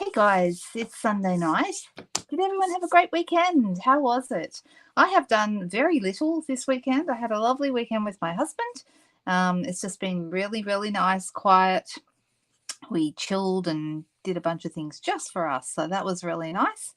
Hey guys, it's Sunday night. Did everyone have a great weekend? How was it? I have done very little this weekend. I had a lovely weekend with my husband. It's just been really, really nice, quiet. We chilled and did a bunch of things just for us. So that was really nice.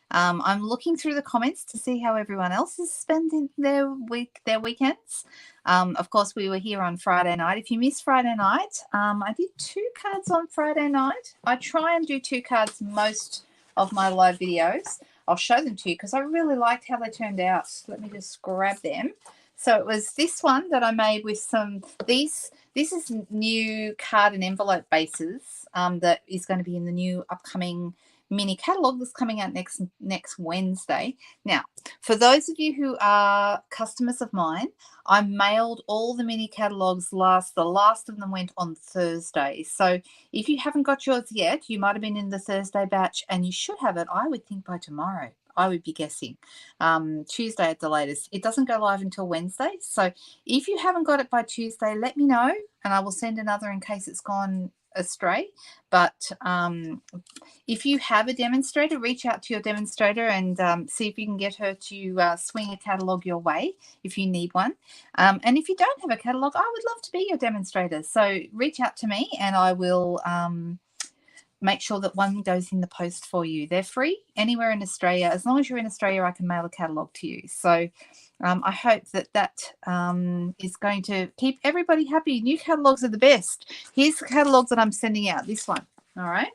I'm looking through the comments to see how everyone else is spending their weekends. Of course, we were here on Friday night. If you missed Friday night, I did 2 cards on Friday night. I try and do 2 cards most of my live videos. I'll show them to you because I really liked how they turned out. Let me just grab them. So it was this one that I made with some these. This is new card and envelope bases that is going to be in the new upcoming mini catalog that's coming out next Wednesday. Now, for those of you who are customers of mine, I mailed all the mini catalogs the last of them went on Thursday. So if you haven't got yours yet, you might have been in the Thursday batch and you should have it, I would think, by tomorrow. I would be guessing Tuesday at the latest. It doesn't go live until Wednesday. So if you haven't got it by Tuesday, let me know and I will send another in case it's gone astray. But if you have a demonstrator, reach out to your demonstrator and see if you can get her to swing a catalogue your way if you need one. And if you don't have a catalogue, I would love to be your demonstrator. So reach out to me and I will make sure that one goes in the post for you. They're free anywhere in Australia. As long as you're in Australia, I can mail a catalogue to you. So I hope that is going to keep everybody happy. New catalogues are the best. Here's the catalogue that I'm sending out, this one. All right.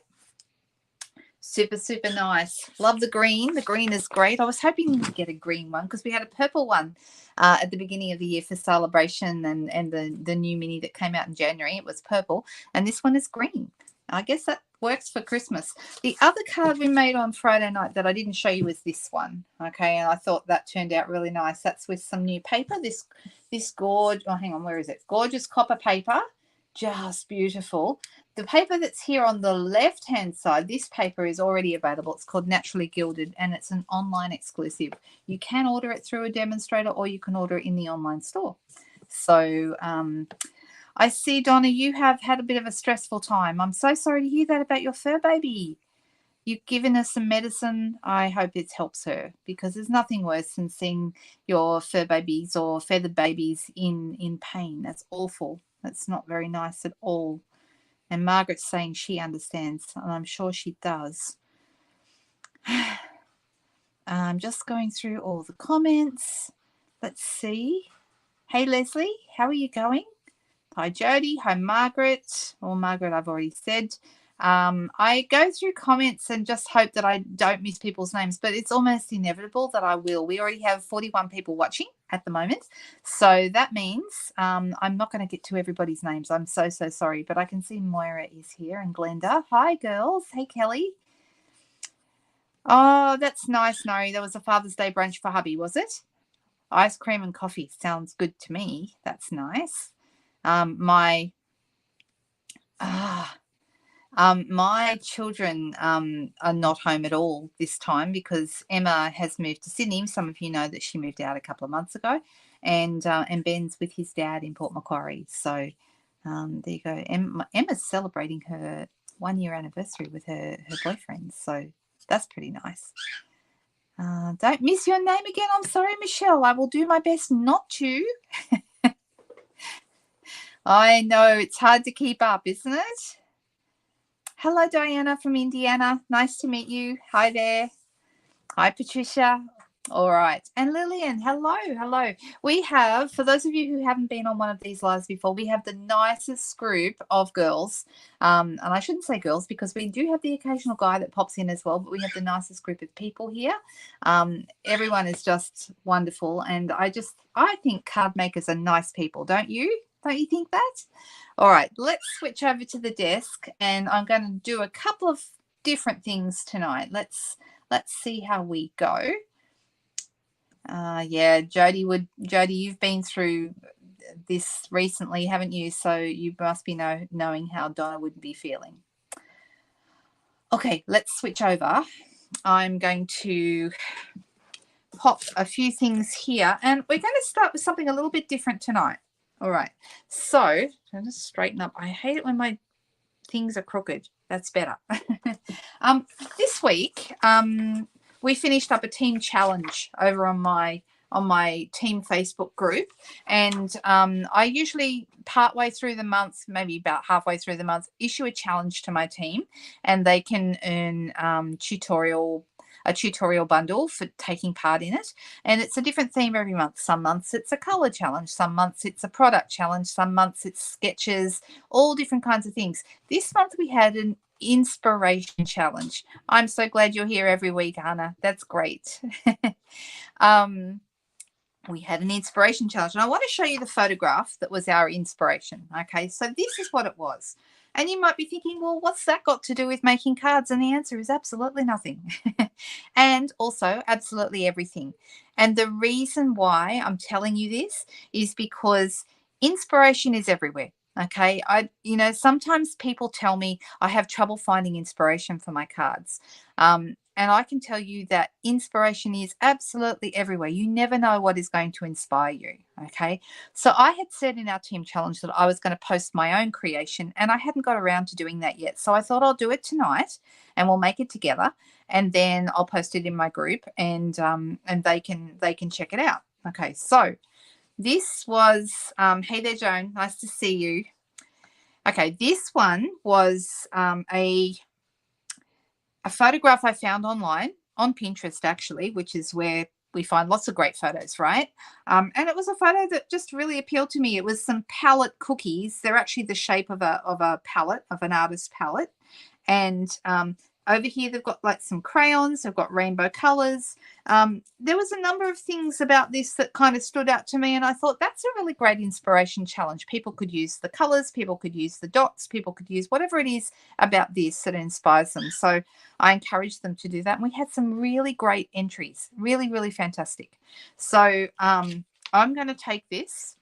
Super, super nice. Love the green. The green is great. I was hoping to get a green one because we had a purple one at the beginning of the year for celebration and the new mini that came out in January. It was purple. And this one is green. I guess that works for Christmas. The other card we made on Friday night that I didn't show you was this one. Okay, and I thought that turned out really nice. That's with some new paper. This gorgeous, oh, hang on, where is it? Gorgeous copper paper. Just beautiful. The paper that's here on the left-hand side, this paper is already available. It's called Naturally Gilded, and it's an online exclusive. You can order it through a demonstrator or you can order it in the online store. So I see, Donna, you have had a bit of a stressful time. I'm so sorry to hear that about your fur baby. You've given her some medicine. I hope it helps her because there's nothing worse than seeing your fur babies or feathered babies in pain. That's awful. That's not very nice at all. And Margaret's saying she understands, and I'm sure she does. I'm just going through all the comments. Let's see. Hey, Leslie, how are you going? Hi, Jody. Hi, Margaret. Well, Margaret, I've already said. I go through comments and just hope that I don't miss people's names, but it's almost inevitable that I will. We already have 41 people watching at the moment. So that means I'm not going to get to everybody's names. I'm so, so sorry. But I can see Moira is here and Glenda. Hi, girls. Hey, Kelly. Oh, that's nice, Nori. There was a Father's Day brunch for hubby, was it? Ice cream and coffee. Sounds good to me. That's nice. My children are not home at all this time because Emma has moved to Sydney. Some of you know that she moved out a couple of months ago, and Ben's with his dad in Port Macquarie. So there you go. Emma's celebrating her 1-year anniversary with her boyfriend. So that's pretty nice. Don't miss your name again. I'm sorry, Michelle. I will do my best not to. I know it's hard to keep up, isn't it? Hello, Diana from Indiana. Nice to meet you. Hi there. Hi, Patricia. All right. And Lillian, hello, hello. We have, for those of you who haven't been on one of these lives before, we have the nicest group of girls. And I shouldn't say girls because we do have the occasional guy that pops in as well, but we have the nicest group of people here. Everyone is just wonderful. And I think card makers are nice people, don't you? Don't you think that? All right, let's switch over to the desk and I'm going to do a couple of different things tonight. Let's see how we go. Yeah, Jody, you've been through this recently, haven't you? So you must be knowing how Donna would be feeling. Okay, let's switch over. I'm going to pop a few things here and we're going to start with something a little bit different tonight. All right, so I'll just straighten up. I hate it when my things are crooked. That's better. This week, we finished up a team challenge over on my team Facebook group, and I usually partway through the month, maybe about halfway through the month, issue a challenge to my team, and they can earn a tutorial bundle for taking part in it. And it's a different theme every month. Some months it's a color challenge, some months it's a product challenge, some months it's sketches, all different kinds of things. This month we had an inspiration challenge. I'm so glad you're here every week, Anna. That's great. We had an inspiration challenge, and I want to show you the photograph that was our inspiration. Okay, so this is what it was. And you might be thinking, well, what's that got to do with making cards? And the answer is absolutely nothing. And also absolutely everything. And the reason why I'm telling you this is because inspiration is everywhere. Okay, sometimes people tell me I have trouble finding inspiration for my cards. And I can tell you that inspiration is absolutely everywhere. You never know what is going to inspire you. Okay. So I had said in our team challenge that I was going to post my own creation, and I hadn't got around to doing that yet. So I thought I'll do it tonight and we'll make it together, and then I'll post it in my group, and they can check it out. Okay. So this was, hey there, Joan. Nice to see you. Okay. This one was a photograph I found online on Pinterest, actually, which is where we find lots of great photos, right? And it was a photo that just really appealed to me. It was some palette cookies. They're actually the shape of a palette, of an artist's palette. And over here, they've got like some crayons. They've got rainbow colors. There was a number of things about this that kind of stood out to me. And I thought that's a really great inspiration challenge. People could use the colors. People could use the dots. People could use whatever it is about this that inspires them. So I encouraged them to do that. And we had some really great entries. Really, really fantastic. So I'm going to take this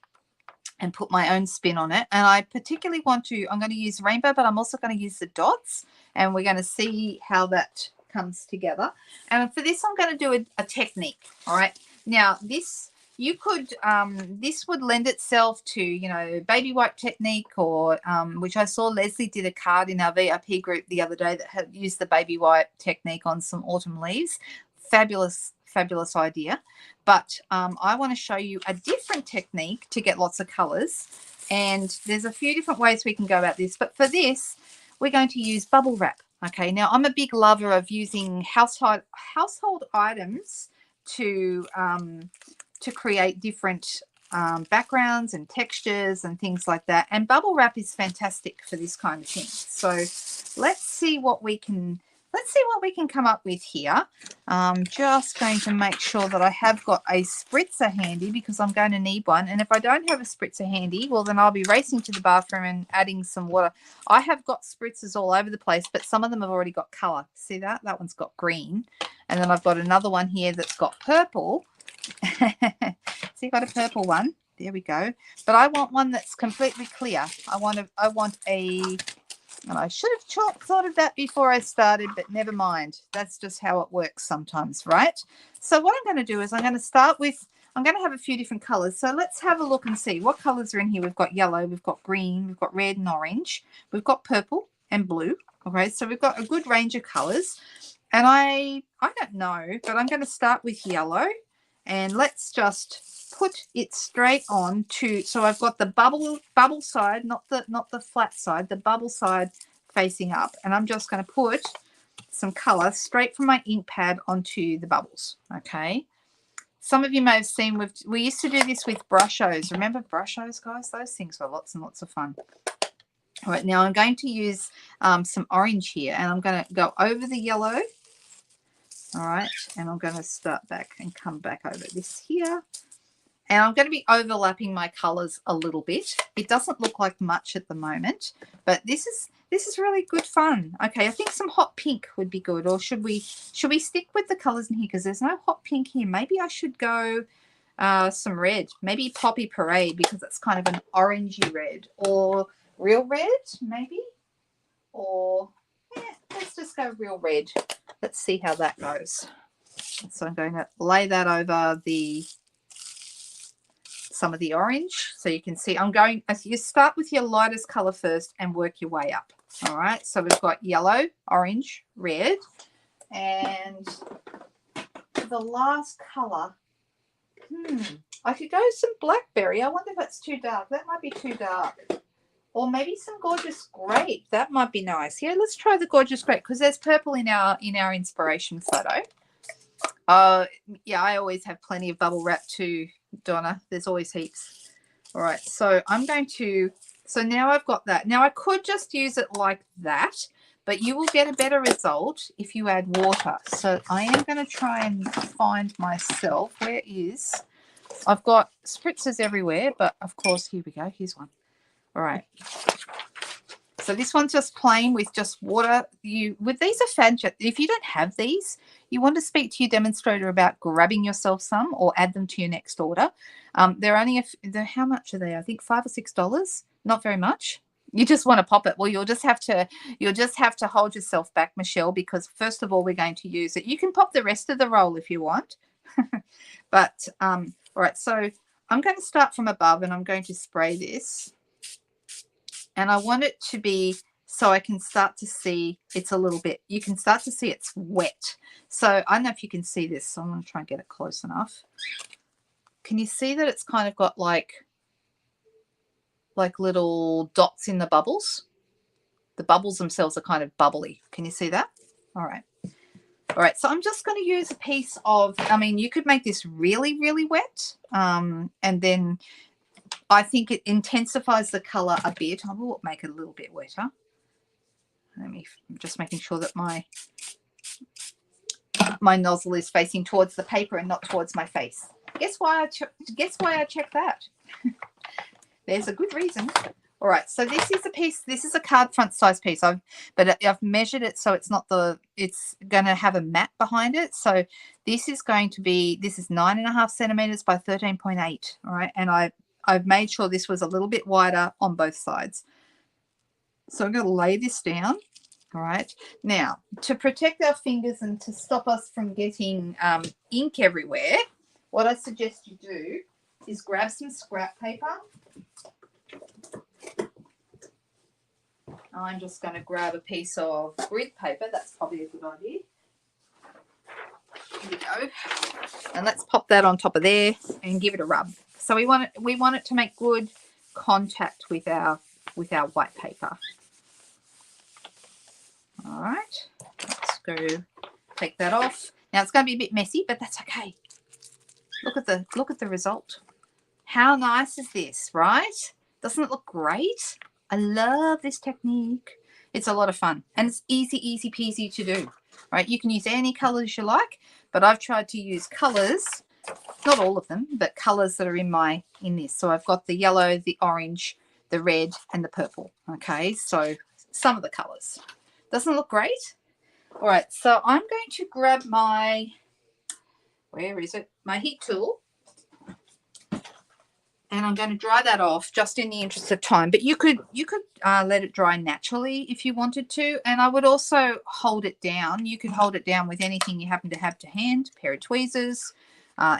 and put my own spin on it. And I particularly I'm going to use rainbow, but I'm also going to use the dots, and we're going to see how that comes together. And for this, I'm going to do a technique. All right. Now this would lend itself to, baby wipe technique, or which I saw Leslie did a card in our VIP group the other day that had used the baby wipe technique on some autumn leaves. Fabulous idea. But I want to show you a different technique to get lots of colors, and there's a few different ways we can go about this, but for this we're going to use bubble wrap. Okay, now I'm a big lover of using household items to create different backgrounds and textures and things like that, and bubble wrap is fantastic for this kind of thing. So let's see what we can come up with here. I'm just going to make sure that I have got a spritzer handy, because I'm going to need one. And if I don't have a spritzer handy, well, then I'll be racing to the bathroom and adding some water. I have got spritzers all over the place, but some of them have already got color. See that? That one's got green. And then I've got another one here that's got purple. See, I've got a purple one. There we go. But I want one that's completely clear. I want a... And I should have thought of that before I started, but never mind. That's just how it works sometimes, right? So what I'm going to do is I'm going to have a few different colors. So let's have a look and see what colors are in here. We've got yellow, we've got green, we've got red and orange. We've got purple and blue. Okay, so we've got a good range of colors. And I don't know, but I'm going to start with yellow. And let's just put it straight on to, so I've got the bubble side, not the flat side, the bubble side facing up, and I'm just going to put some color straight from my ink pad onto the bubbles. Okay, some of you may have seen we used to do this with brushos. Remember brushos, guys? Those things were lots and lots of fun. All right, now I'm going to use some orange here, and I'm going to go over the yellow. All right, and I'm going to start back and come back over this here. And I'm going to be overlapping my colors a little bit. It doesn't look like much at the moment, but this is really good fun. Okay, I think some hot pink would be good, or should we stick with the colors in here, because there's no hot pink here? Maybe I should go some red, maybe Poppy Parade, because it's kind of an orangey red, or real red maybe, or yeah, let's just go real red. Let's see how that goes. So I'm going to lay that over some of the orange, so you can see I'm going, as you start with your lightest color first and work your way up. All right, so we've got yellow, orange, red, and the last colour, I could go some blackberry. I wonder if that's too dark. That might be too dark. Or maybe some gorgeous grape. That might be nice. Yeah, let's try the gorgeous grape because there's purple in our inspiration photo. Yeah, I always have plenty of bubble wrap too, Donna. There's always heaps. All right, so I'm going to, so now I've got that. Now I could just use it like that, but you will get a better result if you add water. So I am going to try and find myself. Where is, I've got spritzers everywhere, but of course, here we go. Here's one. All right. So this one's just plain with just water. With these are fantastic. If you don't have these, you want to speak to your demonstrator about grabbing yourself some or add them to your next order. They're only how much are they? I think $5 or $6. Not very much. You just want to pop it. Well, you'll just have to hold yourself back, Michelle, because first of all, we're going to use it. You can pop the rest of the roll if you want. But all right, so I'm going to start from above and I'm going to spray this. And I want it to be so I can start to see it's a little bit, you can start to see it's wet. So I don't know if you can see this. So I'm going to try and get it close enough. Can you see that it's kind of got like little dots in the bubbles? The bubbles themselves are kind of bubbly. Can you see that? All right. All right. So I'm just going to use a piece of, I mean, you could make this really, really wet. And then I think it intensifies the color a bit. I will make it a little bit wetter. I'm just making sure that my nozzle is facing towards the paper and not towards my face. Guess why I check that? There's a good reason. All right, so this is a piece. This is a card front size piece. I've measured it so it's not it's going to have a mat behind it. So this is going to be, this is 9.5 centimeters by 13.8. All right, and I've made sure this was a little bit wider on both sides. So I'm going to lay this down. All right. Now, to protect our fingers and to stop us from getting ink everywhere, what I suggest you do is grab some scrap paper. I'm just going to grab a piece of grid paper. That's probably a good idea. Here we go. And let's pop that on top of there and give it a rub. So we want it to make good contact with our white paper. All right, let's go take that off. Now it's going to be a bit messy, but that's okay. Look at the result. How nice is this, right? Doesn't it look great? I love this technique. It's a lot of fun and it's easy peasy to do. Right? You can use any colors you like, but I've tried to use colors, not all of them, but colors that are in this. So I've got the yellow, the orange, the red, and the purple. Okay, so some of the colors. Doesn't it look great? All right, so I'm going to grab my, where is it? My heat tool. And I'm going to dry that off just in the interest of time. But you could let it dry naturally if you wanted to. And I would also hold it down. You could hold it down with anything you happen to have to hand, a pair of tweezers,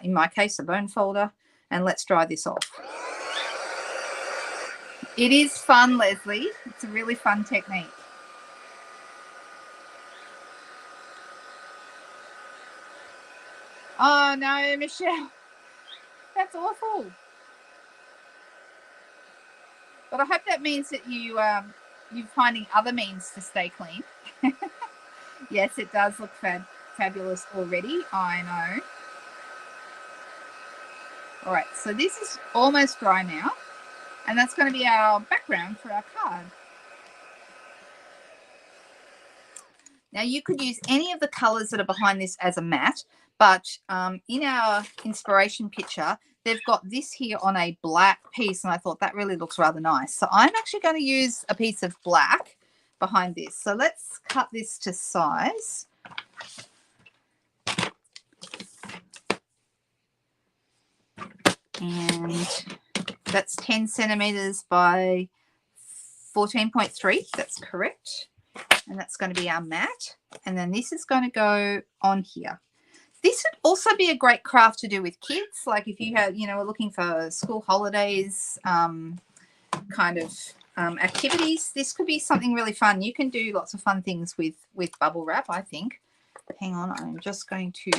in my case, a bone folder. And let's dry this off. It is fun, Leslie. It's a really fun technique. Oh, no, Michelle. That's awful. But I hope that means that you're finding other means to stay clean. Yes, it does look fabulous already. I know. All right, so this is almost dry now. And that's going to be our background for our card. Now, you could use any of the colors that are behind this as a mat, but in our inspiration picture, they've got this here on a black piece, and I thought that really looks rather nice. So I'm actually going to use a piece of black behind this. So let's cut this to size. And that's 10 centimeters by 14.3. That's correct. And that's going to be our mat. And then this is going to go on here. This would also be a great craft to do with kids. Like if you had, are looking for school holidays, kind of activities. This could be something really fun. You can do lots of fun things with bubble wrap, I think. Hang on, I'm just going to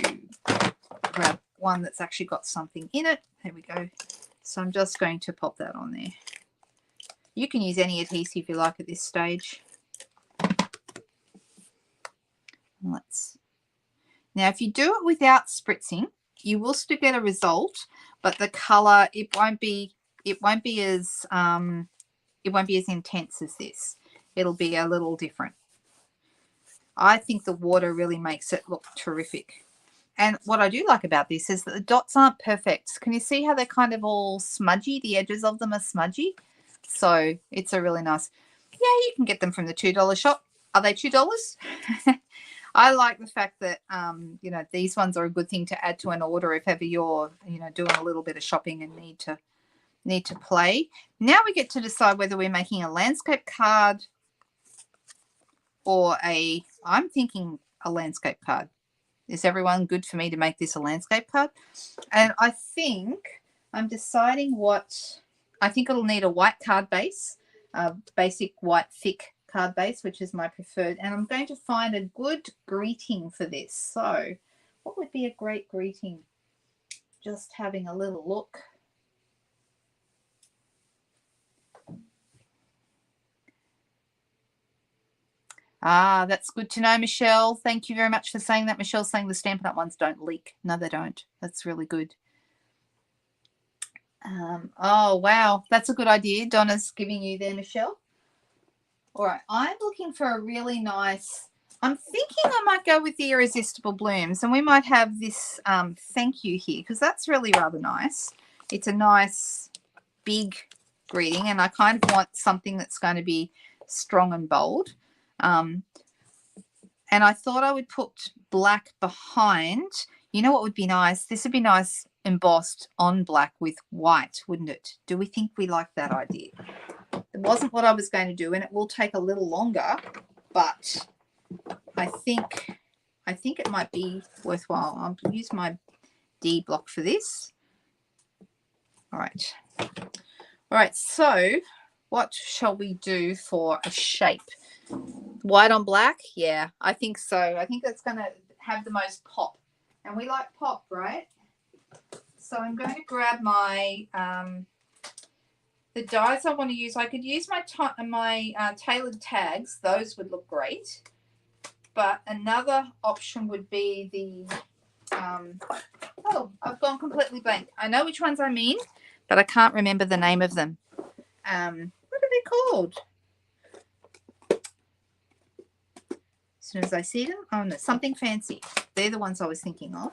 grab one that's actually got something in it. There we go. So I'm just going to pop that on there. You can use any adhesive you like at this stage. Now, if you do it without spritzing, you will still get a result, but the color, it won't be as intense as this. It'll be a little different. I think the water really makes it look terrific. And what I do like about this is that the dots aren't perfect. Can you see how they're kind of all smudgy? The edges of them are smudgy. So it's a really nice, yeah, you can get them from the $2 shop. Are they $2? I like the fact that, you know, these ones are a good thing to add to an order if ever you're, you know, doing a little bit of shopping and need to play. Now we get to decide whether we're making a landscape card or I'm thinking a landscape card. Is everyone good for me to make this a landscape card? And I think I'm deciding what, I think it'll need a white card base, a basic white thick card base, which is my preferred. And I'm going to find a good greeting for this. So what would be a great greeting? Just having a little look. Ah, that's good to know, Michelle. Thank you very much for saying that. Michelle's saying the Stampin' Up! Ones don't leak. No, they don't. That's really good. Oh, wow. That's a good idea. Donna's giving you there, Michelle. All right. I'm looking for a really nice, I'm thinking I might go with the Irresistible Blooms, and we might have this thank you here because that's really rather nice. It's a nice big greeting, and I kind of want something that's going to be strong and bold. And I thought I would put black behind. You know what would be nice? This would be nice embossed on black with white, wouldn't it? Do we think we like that idea? It wasn't what I was going to do, and it will take a little longer, but I think it might be worthwhile. I'll use my D block for this. All right. All right, so what shall we do for a shape? White on black? Yeah, I think so. I think that's going to have the most pop. And we like pop, right? So I'm going to grab my the dies I want to use. I could use my tailored tags. Those would look great. But another option would be the oh, I've gone completely blank. I know which ones I mean, but I can't remember the name of them. What are they called? As soon as I see them, oh no, something fancy. They're the ones I was thinking of.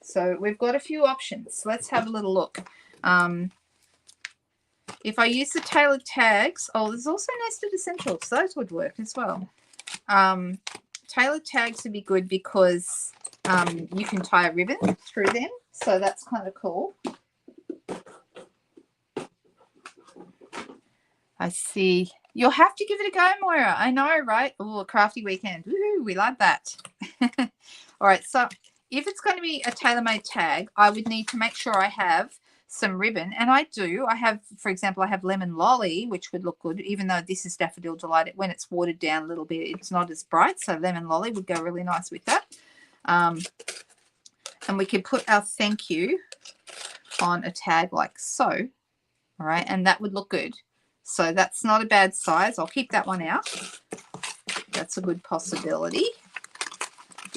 So we've got a few options. Let's have a little look. If I use the tailored tags, oh, there's also nested essentials. Those would work as well. Tailored tags would be good because you can tie a ribbon through them. So that's kind of cool. I see. You'll have to give it a go, Moira. I know, right? Oh, a crafty weekend. Woohoo, we like that. All right, so if it's going to be a tailor-made tag, I would need to make sure I have some ribbon. And I do. I have, for example, I have Lemon Lolly, which would look good, even though this is Daffodil Delight. When it's watered down a little bit, it's not as bright. So Lemon Lolly would go really nice with that. And we can put our thank you on a tag like so. All right, and that would look good. So that's not a bad size. I'll keep that one out. That's a good possibility.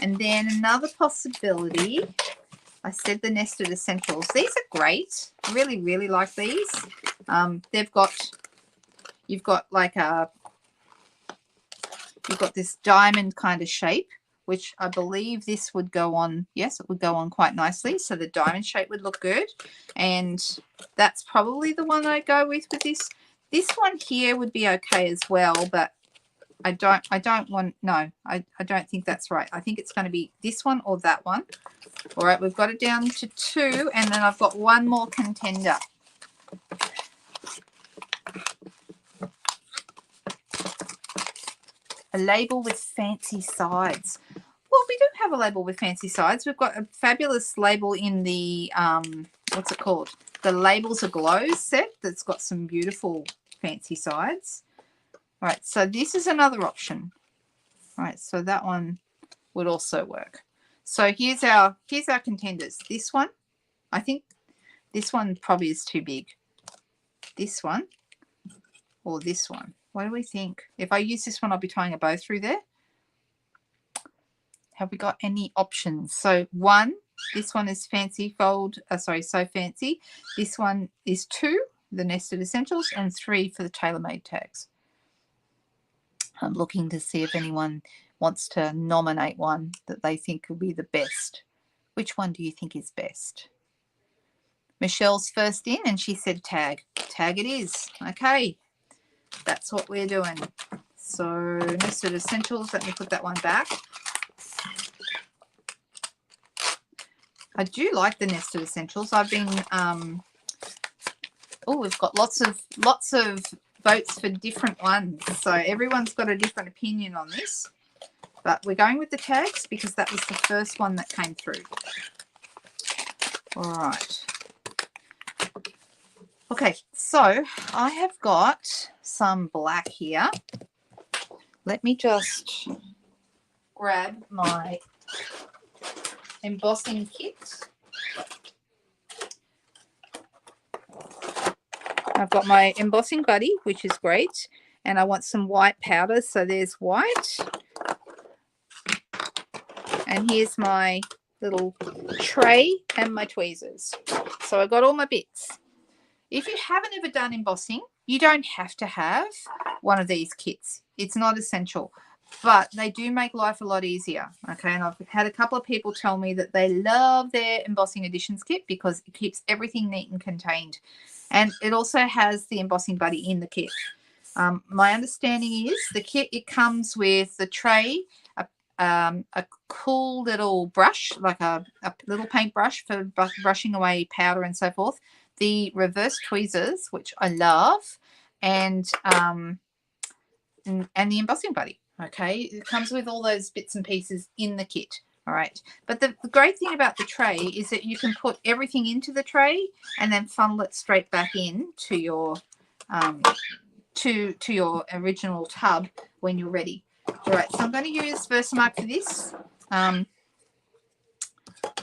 And then another possibility, I said the nested essentials. These are great. I really, really like these. You've got this diamond kind of shape, which I believe this would go on. Yes, it would go on quite nicely. So the diamond shape would look good. And that's probably the one I go with this. This one here would be okay as well, but I don't think that's right. I think it's going to be this one or that one. All right, we've got it down to 2, and then I've got one more contender. A label with fancy sides. Well, we do have a label with fancy sides. We've got a fabulous label in the, what's it called? The Labels Aglow set that's got some beautiful fancy sides. All right, so this is another option. All right, so that one would also work. So here's our contenders. This one, I think this one probably is too big. This one or this one. What do we think? If I use this one, I'll be tying a bow through there. Have we got any options? So one, this one is fancy fold, so fancy. This one is 2, the nested essentials, and 3 for the tailor-made tags. I'm looking to see if anyone wants to nominate one that they think will be the best. Which one do you think is best? Michelle's first in and she said tag. Tag it is. Okay, that's what we're doing. So nested essentials, let me put that one back. I do like the nested essentials. I've been we've got lots of votes for different ones, so everyone's got a different opinion on this, but we're going with the tags because that was the first one that came through. All right, okay, so I have got some black here. Let me just grab my embossing kit. I've got my embossing buddy, which is great, and I want some white powder, so there's white. And here's my little tray and my tweezers. So I've got all my bits. If you haven't ever done embossing, you don't have to have one of these kits. It's not essential, but they do make life a lot easier. Okay, and I've had a couple of people tell me that they love their embossing editions kit because it keeps everything neat and contained. And it also has the embossing buddy in the kit. My understanding is the kit, it comes with the tray, a cool little brush, like a little paintbrush for brushing away powder and so forth, the reverse tweezers, which I love, and the embossing buddy. Okay, it comes with all those bits and pieces in the kit. All right, but the great thing about the tray is that you can put everything into the tray and then funnel it straight back in to your to your original tub when you're ready. All right, so I'm going to use Versamark for this.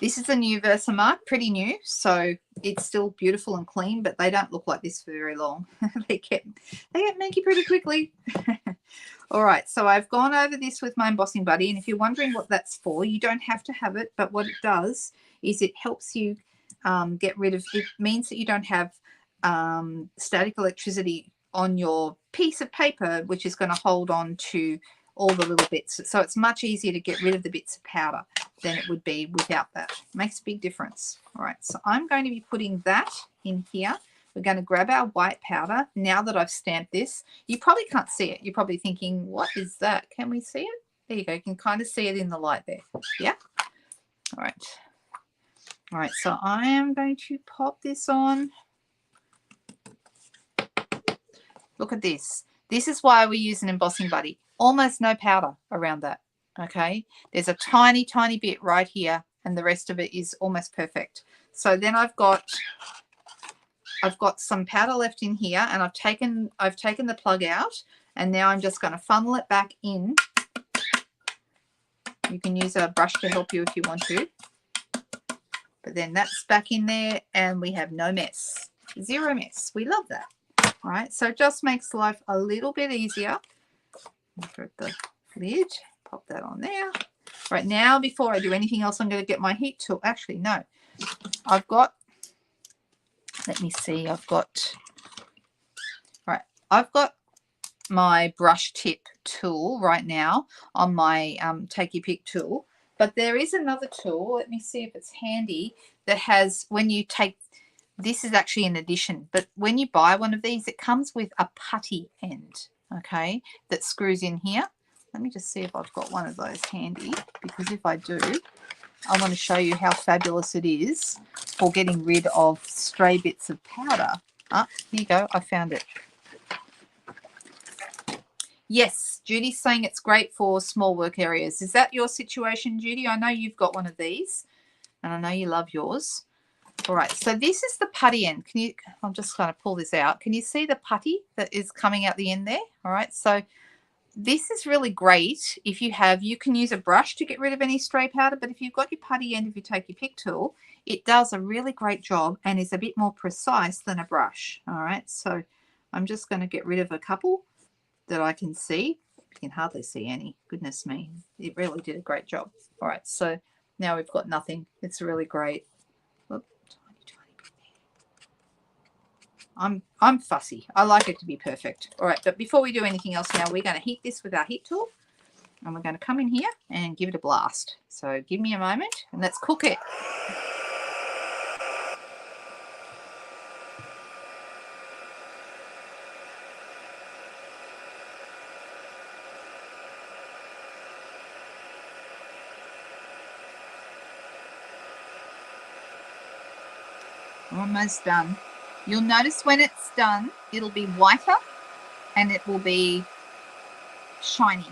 This is a new Versamark, pretty new, so it's still beautiful and clean, but they don't look like this for very long. they get manky pretty quickly. All right, so I've gone over this with my embossing buddy, and if you're wondering what that's for, you don't have to have it, but what it does is it helps you get rid of, it means that you don't have static electricity on your piece of paper, which is going to hold on to all the little bits. So it's much easier to get rid of the bits of powder than it would be without that. Makes a big difference. All right, so I'm going to be putting that in here. We're going to grab our white powder. Now that I've stamped this, you probably can't see it. You're probably thinking, what is that? Can we see it? There you go. You can kind of see it in the light there. Yeah. All right. All right, so I am going to pop this on. Look at this. This is why we use an embossing buddy. Almost no powder around that. Okay. There's a tiny, tiny bit right here, and the rest of it is almost perfect. So then I've got some powder left in here, and I've taken the plug out, and now I'm just going to funnel it back in. You can use a brush to help you if you want to. But then that's back in there, and we have no mess. Zero mess. We love that. All right, so it just makes life a little bit easier. Grab the lid, pop that on there. Right now, before I do anything else, I'm going to get my heat tool. Actually, no. I've got, let me see, I've got my brush tip tool right now on my take your pick tool. But there is another tool, let me see if it's handy, that has, when you take, this is actually an addition, but when you buy one of these, it comes with a putty end, okay, that screws in here. Let me just see if I've got one of those handy, because if I do, I want to show you how fabulous it is for getting rid of stray bits of powder. Ah, here you go, I found it. Yes, Judy's saying it's great for small work areas. Is that your situation, Judy? I know you've got one of these, and I know you love yours. All right, so this is the putty end. Can you, I'm just going to pull this out. Can you see the putty that is coming out the end there? All right, so this is really great if you have, you can use a brush to get rid of any stray powder, but if you've got your putty end, if you take your pick tool, it does a really great job and is a bit more precise than a brush. All right, so I'm just going to get rid of a couple that I can see. You can hardly see any. Goodness me, it really did a great job. All right, so now we've got nothing. It's really great. Oop, tiny bit there. I'm fussy. I like it to be perfect. All right, but before we do anything else now, we're going to heat this with our heat tool, and we're going to come in here and give it a blast. So give me a moment and let's cook it. Almost done. You'll notice when it's done, it'll be whiter and it will be shiny.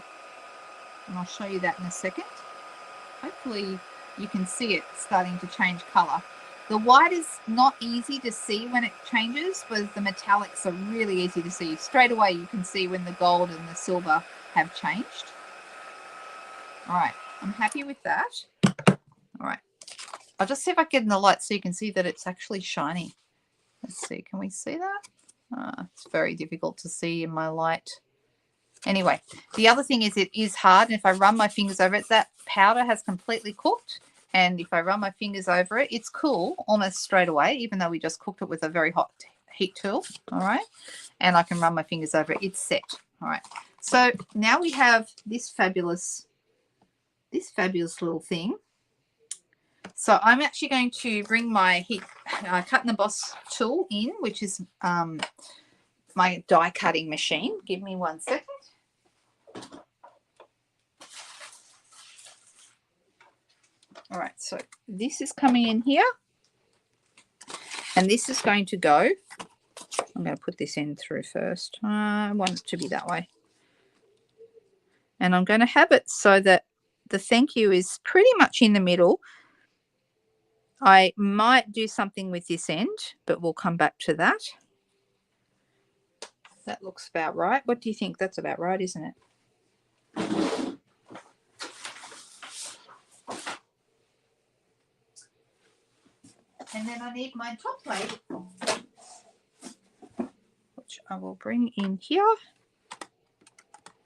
And I'll show you that in a second. Hopefully you can see it starting to change color. The white is not easy to see when it changes, but the metallics are really easy to see. Straight away you can see when the gold and the silver have changed. All right, I'm happy with that. All right, I'll just see if I get in the light so you can see that it's actually shiny. Let's see, can we see that? It's very difficult to see in my light. Anyway, the other thing is it is hard, and if I run my fingers over it, that powder has completely cooked, and if I run my fingers over it, it's cool almost straight away, even though we just cooked it with a very hot heat tool. All right, and I can run my fingers over it. It's set. All right, so now we have this fabulous little thing. So I'm actually going to bring my heat cut and emboss tool in, which is my die cutting machine. Give me 1 second. All right, so this is coming in here, and this is going to go. I'm going to put this in through first. I want it to be that way. And I'm going to have it so that the thank you is pretty much in the middle. I might do something with this end, but we'll come back to that. That looks about right. What do you think? That's about right, isn't it? And then I need my top plate, which I will bring in here.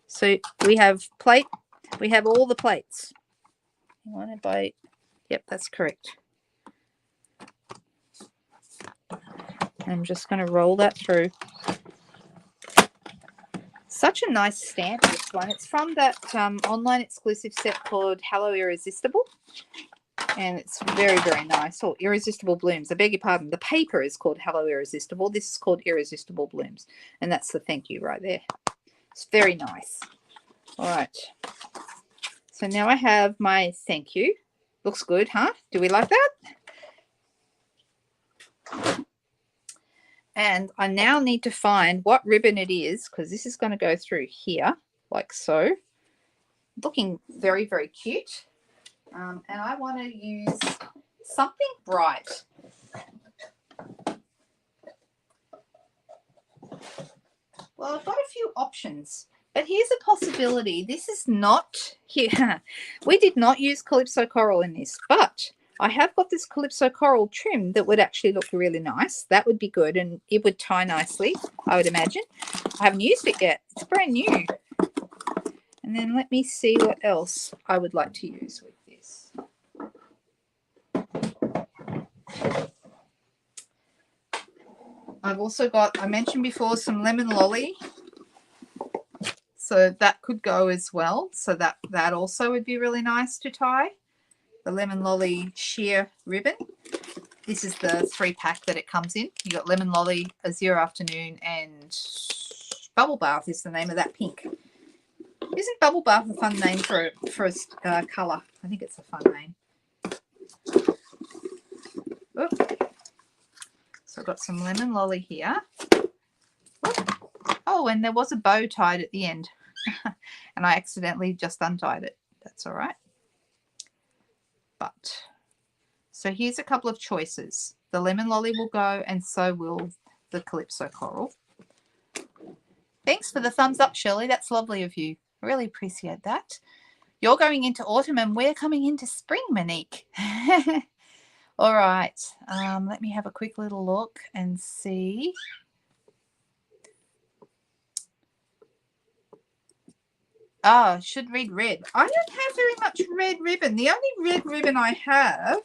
So we have plate, we have all the plates. Yep, that's correct. I'm just going to roll that through. Such a nice stamp, this one. It's from that online exclusive set called Hello Irresistible. And it's very, very nice. Oh, Irresistible Blooms. I beg your pardon. The paper is called Hello Irresistible. This is called Irresistible Blooms. And that's the thank you right there. It's very nice. All right. So now I have my thank you. Looks good, huh? Do we like that? And I now need to find what ribbon it is, because this is going to go through here, like so. Looking very, very cute. And I want to use something bright. Well, I've got a few options, but here's a possibility. This is not here. We did not use Calypso Coral in this, but I have got this Calypso Coral trim that would actually look really nice. That would be good, and it would tie nicely, I would imagine. I haven't used it yet. It's brand new. And then let me see what else I would like to use with this. I've also got, I mentioned before, some lemon lolly. So that could go as well. So that also would be really nice to tie. The lemon lolly sheer ribbon. This is the 3-pack that it comes in. You got lemon lolly, Azure Afternoon, and Bubble Bath is the name of that pink. Isn't Bubble Bath a fun name for a colour? I think it's a fun name. Oop. So I've got some lemon lolly here. Oop. Oh, and there was a bow tied at the end. And I accidentally just untied it. That's all right. But, so here's a couple of choices. The lemon lolly will go, and so will the Calypso coral. Thanks for the thumbs up, Shirley. That's lovely of you. I really appreciate that. You're going into autumn and we're coming into spring, Monique. All right. Let me have a quick little look and see. Ah, should read red. I don't have very much red ribbon. The only red ribbon I have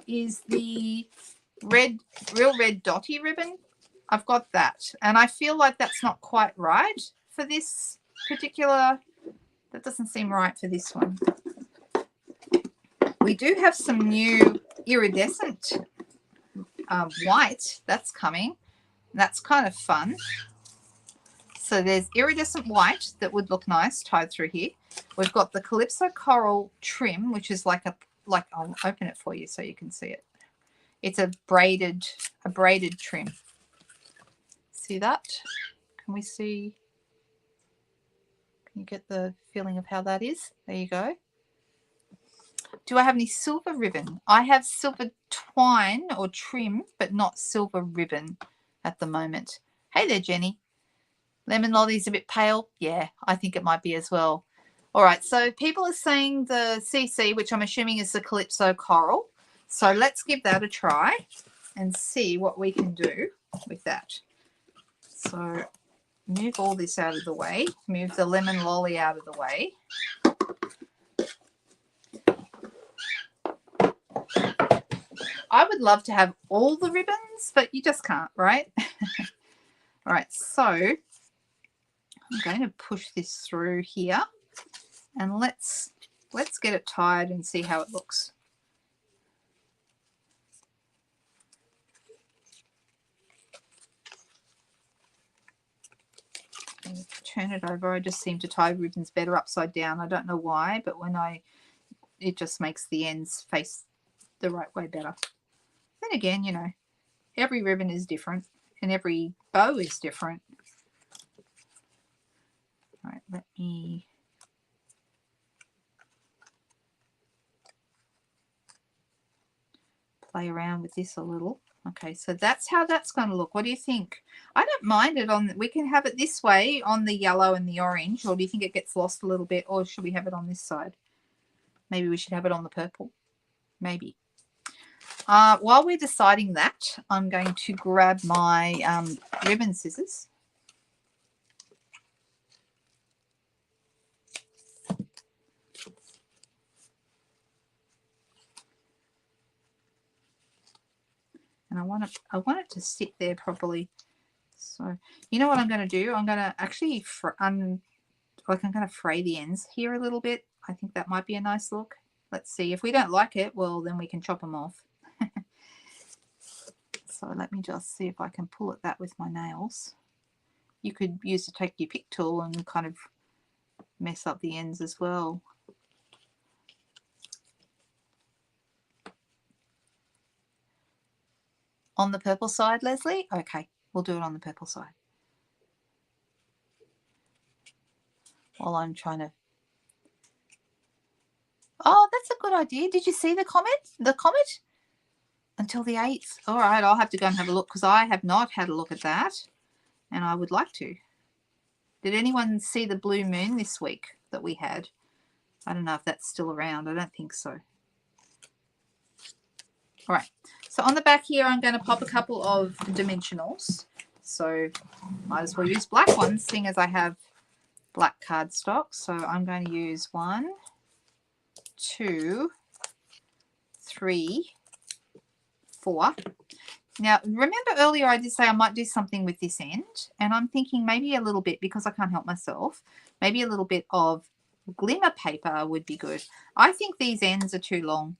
is the real red dotty ribbon. I've got that. And I feel like that's not quite right for this particular. That doesn't seem right for this one. We do have some new iridescent white. That's coming. That's kind of fun. So there's iridescent white that would look nice tied through here. We've got the Calypso coral trim, which is like I'll open it for you so you can see it. It's a braided trim. See that? Can we see? Can you get the feeling of how that is? There you go. Do I have any silver ribbon? I have silver twine or trim, but not silver ribbon at the moment. Hey there, Jenny. Lemon lolly's a bit pale. Yeah, I think it might be as well. All right, so people are saying the CC, which I'm assuming is the Calypso coral. So let's give that a try and see what we can do with that. So move all this out of the way. Move the lemon lolly out of the way. I would love to have all the ribbons, but you just can't, right? All right, so I'm going to push this through here and let's get it tied and see how it looks. Turn it over. I just seem to tie ribbons better upside down. I don't know why, but when it just makes the ends face the right way better. Then again, you know, every ribbon is different and every bow is different. All right, let me play around with this a little. Okay, so that's how that's going to look. What do you think? I don't mind it on, we can have it this way on the yellow and the orange, or do you think it gets lost a little bit, or should we have it on this side? Maybe we should have it on the purple. Maybe. While we're deciding that, I'm going to grab my ribbon scissors. And I want it to sit there properly. So you know what I'm going to do? I'm going to actually I'm going to fray the ends here a little bit. I think that might be a nice look. Let's see. If we don't like it, well, then we can chop them off. So let me just see if I can pull at that with my nails. You could use take your pick tool and kind of mess up the ends as well. On the purple side, Leslie? Okay, we'll do it on the purple side. While I'm trying to... Oh, that's a good idea. Did you see the comet? The comet? Until the 8th. All right, I'll have to go and have a look because I have not had a look at that and I would like to. Did anyone see the blue moon this week that we had? I don't know if that's still around. I don't think so. All right, so on the back here, I'm going to pop a couple of dimensionals. So might as well use black ones, seeing as I have black cardstock. So I'm going to use 1, 2, 3, 4. Now, remember earlier I did say I might do something with this end, and I'm thinking maybe a little bit, because I can't help myself, maybe a little bit of glimmer paper would be good. I think these ends are too long.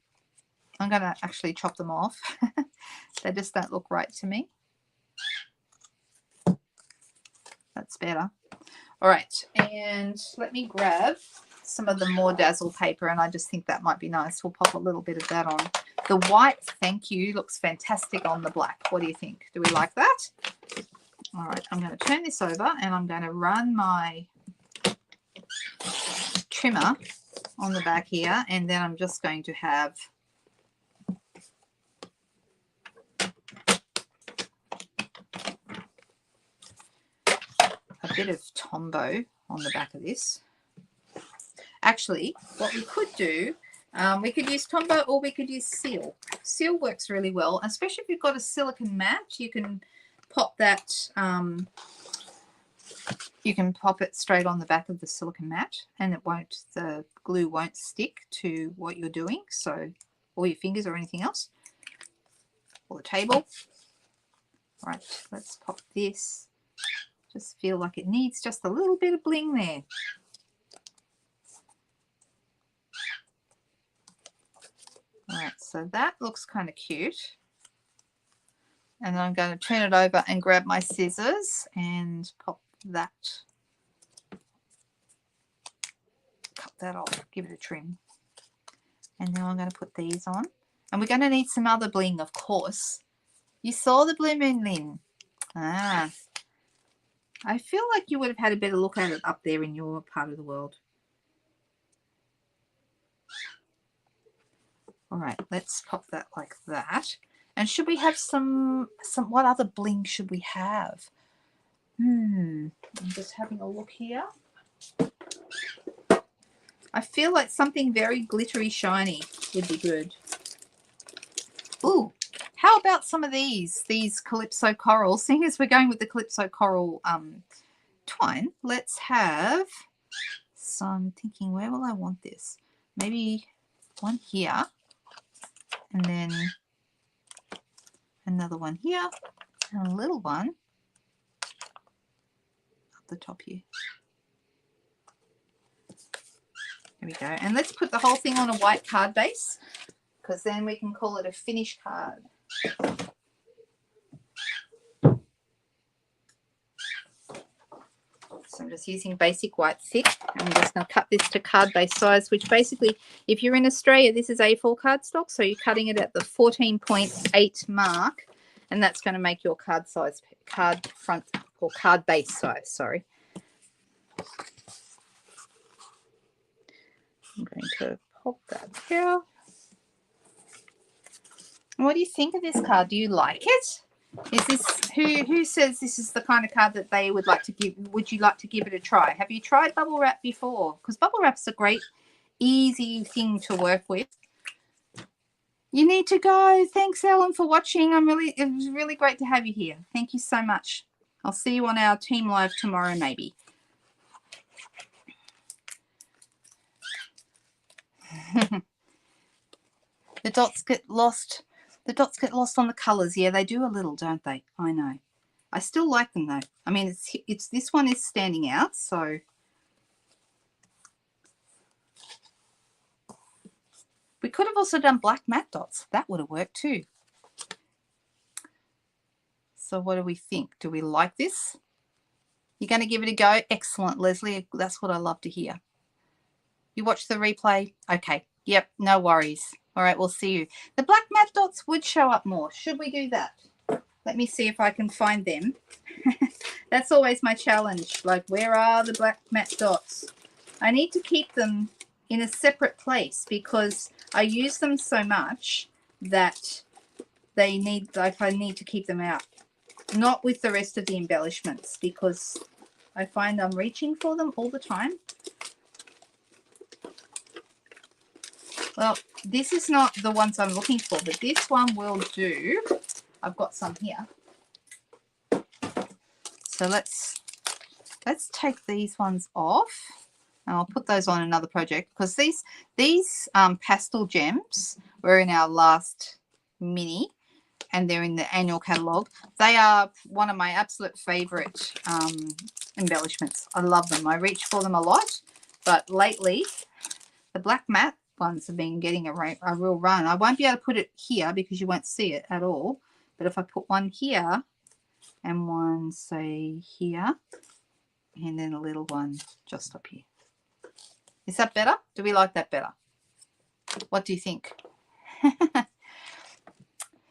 I'm going to actually chop them off. They just don't look right to me. That's better. All right, and let me grab some of the more dazzle paper, and I just think that might be nice. We'll pop a little bit of that on. The white, thank you, looks fantastic on the black. What do you think? Do we like that? All right, I'm going to turn this over and I'm going to run my trimmer on the back here, and then I'm just going to have bit of Tombow on the back of this. Actually, what we could do, we could use Tombow or we could use Seal. Seal works really well, especially if you've got a silicone mat. You can pop that, you can pop it straight on the back of the silicone mat, and it won't, the glue won't stick to what you're doing, so, or your fingers or anything else, or the table. Right, let's pop this. Just feel like it needs just a little bit of bling there. All right, so that looks kind of cute. And I'm going to turn it over and grab my scissors and pop that. Cut that off, give it a trim. And now I'm going to put these on. And we're going to need some other bling, of course. You saw the Blue Moon, Lynn. Ah. I feel like you would have had a better look at it up there in your part of the world. All right, let's pop that like that. And should we have some what other bling should we have? I'm just having a look here. I feel like something very glittery shiny would be good. Ooh, how about some of these Calypso Coral? Seeing as we're going with the Calypso Coral twine, let's have some, thinking, where will I want this? Maybe one here. And then another one here, and a little one up the top here. There we go. And let's put the whole thing on a white card base, because then we can call it a finished card. So I'm just using basic white thick. I'm just going to cut this to card base size, which basically, if you're in Australia, this is A4 cardstock. So you're cutting it at the 14.8 mark, and that's going to make your card size, card front or card base size, sorry. I'm going to pop that here. What do you think of this card? Do you like it? Is this, who says this is the kind of card that they would like to give? Would you like to give it a try? Have you tried bubble wrap before? Because bubble wrap's a great, easy thing to work with. You need to go. Thanks, Ellen, for watching. It was really great to have you here. Thank you so much. I'll see you on our team live tomorrow, maybe. The dots get lost. The dots get lost on the colours. Yeah, they do a little, don't they? I know. I still like them though. I mean, it's this one is standing out, so we could have also done black matte dots. That would have worked too. So what do we think? Do we like this? You're going to give it a go? Excellent, Leslie. That's what I love to hear. You watch the replay? Okay. Yep, no worries. All right, we'll see you. The black matte dots would show up more. Should we do that? Let me see if I can find them. That's always my challenge. Like, where are the black matte dots? I need to keep them in a separate place because I use them so much that they need, like, I need to keep them out. Not with the rest of the embellishments because I find I'm reaching for them all the time. Well, this is not the ones I'm looking for, but this one will do. I've got some here. So let's take these ones off, and I'll put those on another project because these pastel gems were in our last mini, and they're in the annual catalogue. They are one of my absolute favourite embellishments. I love them. I reach for them a lot, but lately the black matte ones have been getting a real run. I won't be able to put it here because you won't see it at all, but if I put one here and one, say, here, and then a little one just up here. Is that better? Do we like that better? What do you think?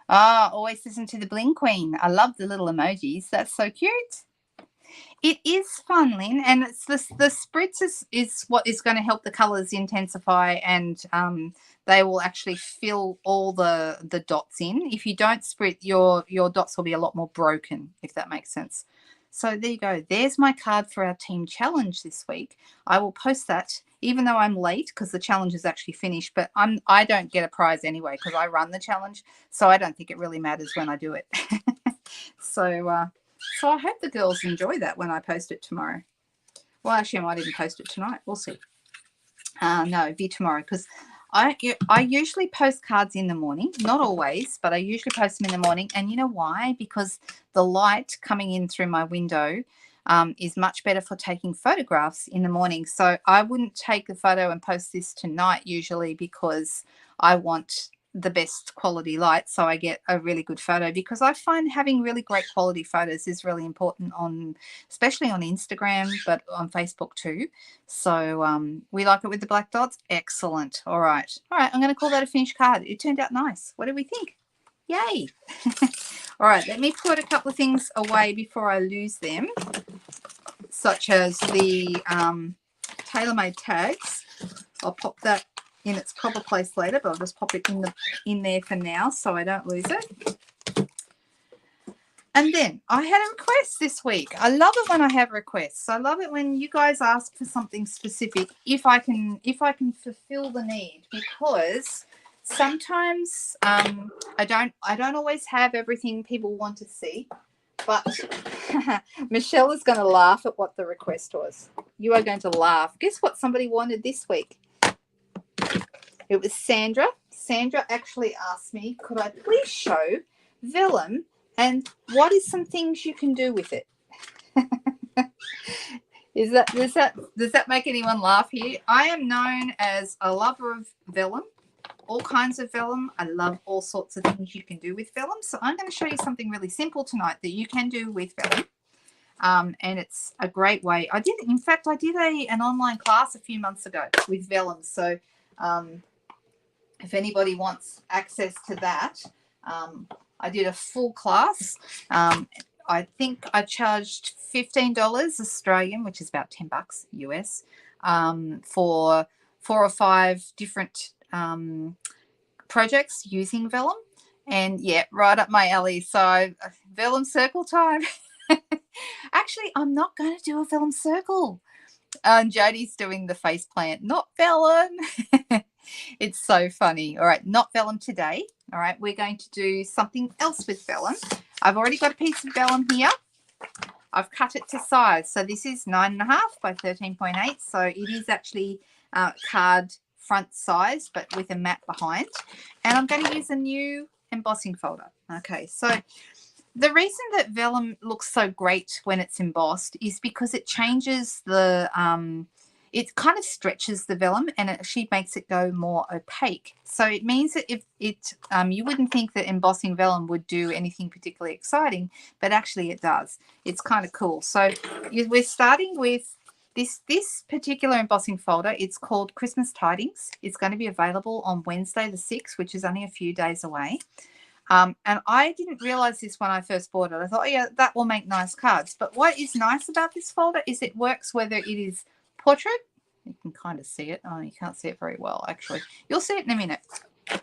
Ah, always listen to the Bling Queen. I love the little emojis. That's so cute. It is fun, Lynn, and it's the spritz is what is going to help the colours intensify, and they will actually fill all the dots in. If you don't sprit, your dots will be a lot more broken, if that makes sense. So there you go. There's my card for our team challenge this week. I will post that, even though I'm late because the challenge is actually finished. But I don't get a prize anyway because I run the challenge, so I don't think it really matters when I do it. So I hope the girls enjoy that when I post it tomorrow. Well, actually, I might even post it tonight. We'll see. No, it'd be tomorrow because I usually post cards in the morning. Not always, but I usually post them in the morning. And you know why? Because the light coming in through my window is much better for taking photographs in the morning. So I wouldn't take the photo and post this tonight usually because I want the best quality light so I get a really good photo, because I find having really great quality photos is really important especially on Instagram, but on Facebook too. So we like it with the black dots. Excellent. All right, I'm going to call that a finished card. It turned out nice. What do we think? Yay. All right, let me put a couple of things away before I lose them, such as the tailor-made tags. I'll pop that in its proper place later, but I'll just pop it in there for now so I don't lose it. And then I had a request this week. I love it when I have requests. I love it when you guys ask for something specific if I can fulfill the need, because sometimes I don't always have everything people want to see. But Michelle is going to laugh at what the request was. You are going to laugh. Guess what somebody wanted this week? It was Sandra. Sandra actually asked me, could I please show vellum and what is some things you can do with it? Does that make anyone laugh here? I am known as a lover of vellum, all kinds of vellum. I love all sorts of things you can do with vellum. So I'm going to show you something really simple tonight that you can do with vellum. And it's a great way. I did an online class a few months ago with vellum. So if anybody wants access to that, I did a full class. I think I charged $15 Australian, which is about $10 US, for 4 or 5 different projects using vellum. And yeah, right up my alley. So vellum circle time. Actually, I'm not going to do a vellum circle. Jodie's doing the face plant, not vellum. It's so funny. All right, not vellum today. All right, we're going to do something else with vellum. I've already got a piece of vellum here. I've cut it to size. So this is 9.5 by 13.8. So it is actually card front size, but with a mat behind. And I'm going to use a new embossing folder. Okay, so the reason that vellum looks so great when it's embossed is because it changes the, it kind of stretches the vellum and it actually makes it go more opaque. So it means that if you wouldn't think that embossing vellum would do anything particularly exciting, but actually it does. It's kind of cool. So we're starting with this particular embossing folder. It's called Christmas Tidings. It's going to be available on Wednesday the 6th, which is only a few days away. And I didn't realize this when I first bought it. I thought, oh, yeah, that will make nice cards. But what is nice about this folder is it works whether it is portrait. You can kind of see it. Oh, you can't see it very well, actually. You'll see it in a minute.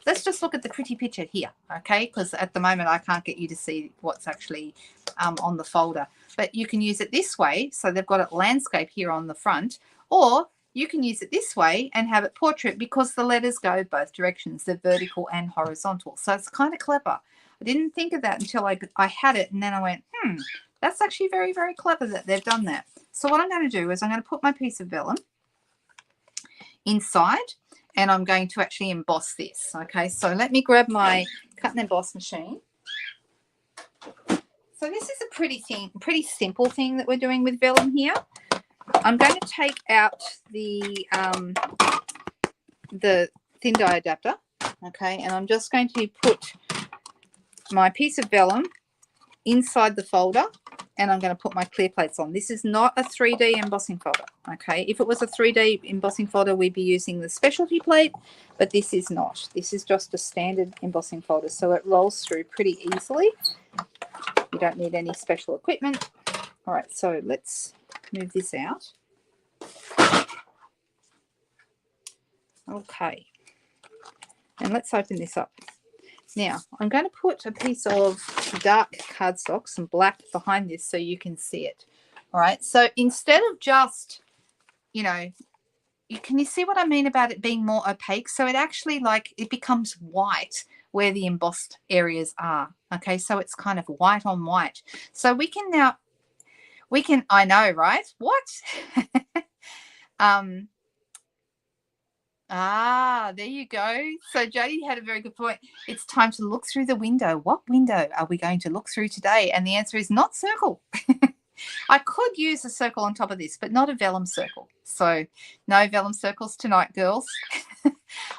Let's just look at the pretty picture here, okay? Because at the moment I can't get you to see what's actually on the folder. But you can use it this way. So they've got it landscape here on the front. Or you can use it this way and have it portrait because the letters go both directions. They're vertical and horizontal. So it's kind of clever. I didn't think of that until I had it, and then I went, that's actually very, very clever that they've done that. So what I'm going to do is I'm going to put my piece of vellum inside and I'm going to actually emboss this. Okay, so let me grab my cut and emboss machine. So this is a pretty simple thing that we're doing with vellum here. I'm going to take out the thin die adapter, okay, and I'm just going to put my piece of vellum inside the folder, and I'm going to put my clear plates on. This is not a 3D embossing folder, okay? If it was a 3D embossing folder, we'd be using the specialty plate, but this is not. This is just a standard embossing folder, so it rolls through pretty easily. You don't need any special equipment. All right, so let's move this out. Okay, and let's open this up. Now, I'm going to put a piece of dark cardstock, some black behind this so you can see it. All right. So instead of just, you know, can you see what I mean about it being more opaque? So it actually it becomes white where the embossed areas are. Okay. So it's kind of white on white. So we can now, I know, right? What? There you go. So Jody had a very good point. It's time to look through the window. What window are we going to look through today? And the answer is not circle. I could use a circle on top of this, but not a vellum circle. So no vellum circles tonight, girls.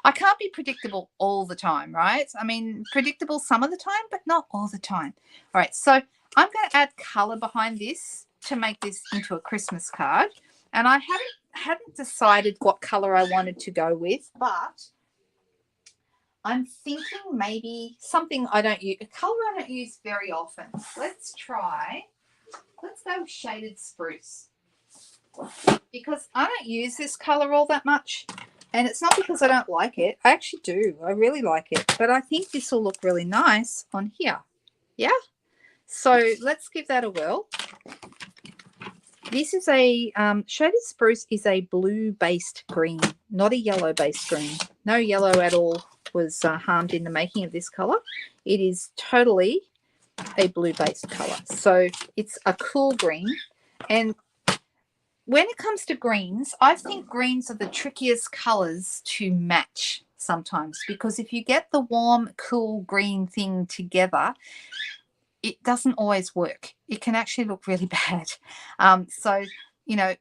I can't be predictable all the time, right? I mean, predictable some of the time, but not all the time. All right, so I'm going to add colour behind this to make this into a Christmas card. And I hadn't decided what colour I wanted to go with, but I'm thinking maybe something I don't use, a colour I don't use very often. Let's go with shaded spruce, because I don't use this colour all that much. And it's not because I don't like it. I actually do. I really like it. But I think this will look really nice on here. Yeah? So let's give that a whirl. This is a shaded spruce is a blue-based green, not a yellow-based green. No yellow at all was harmed in the making of this colour. It is totally a blue-based colour. So it's a cool green. And when it comes to greens, I think greens are the trickiest colours to match sometimes, because if you get the warm, cool green thing together, it doesn't always work. It can actually look really bad. So, you know,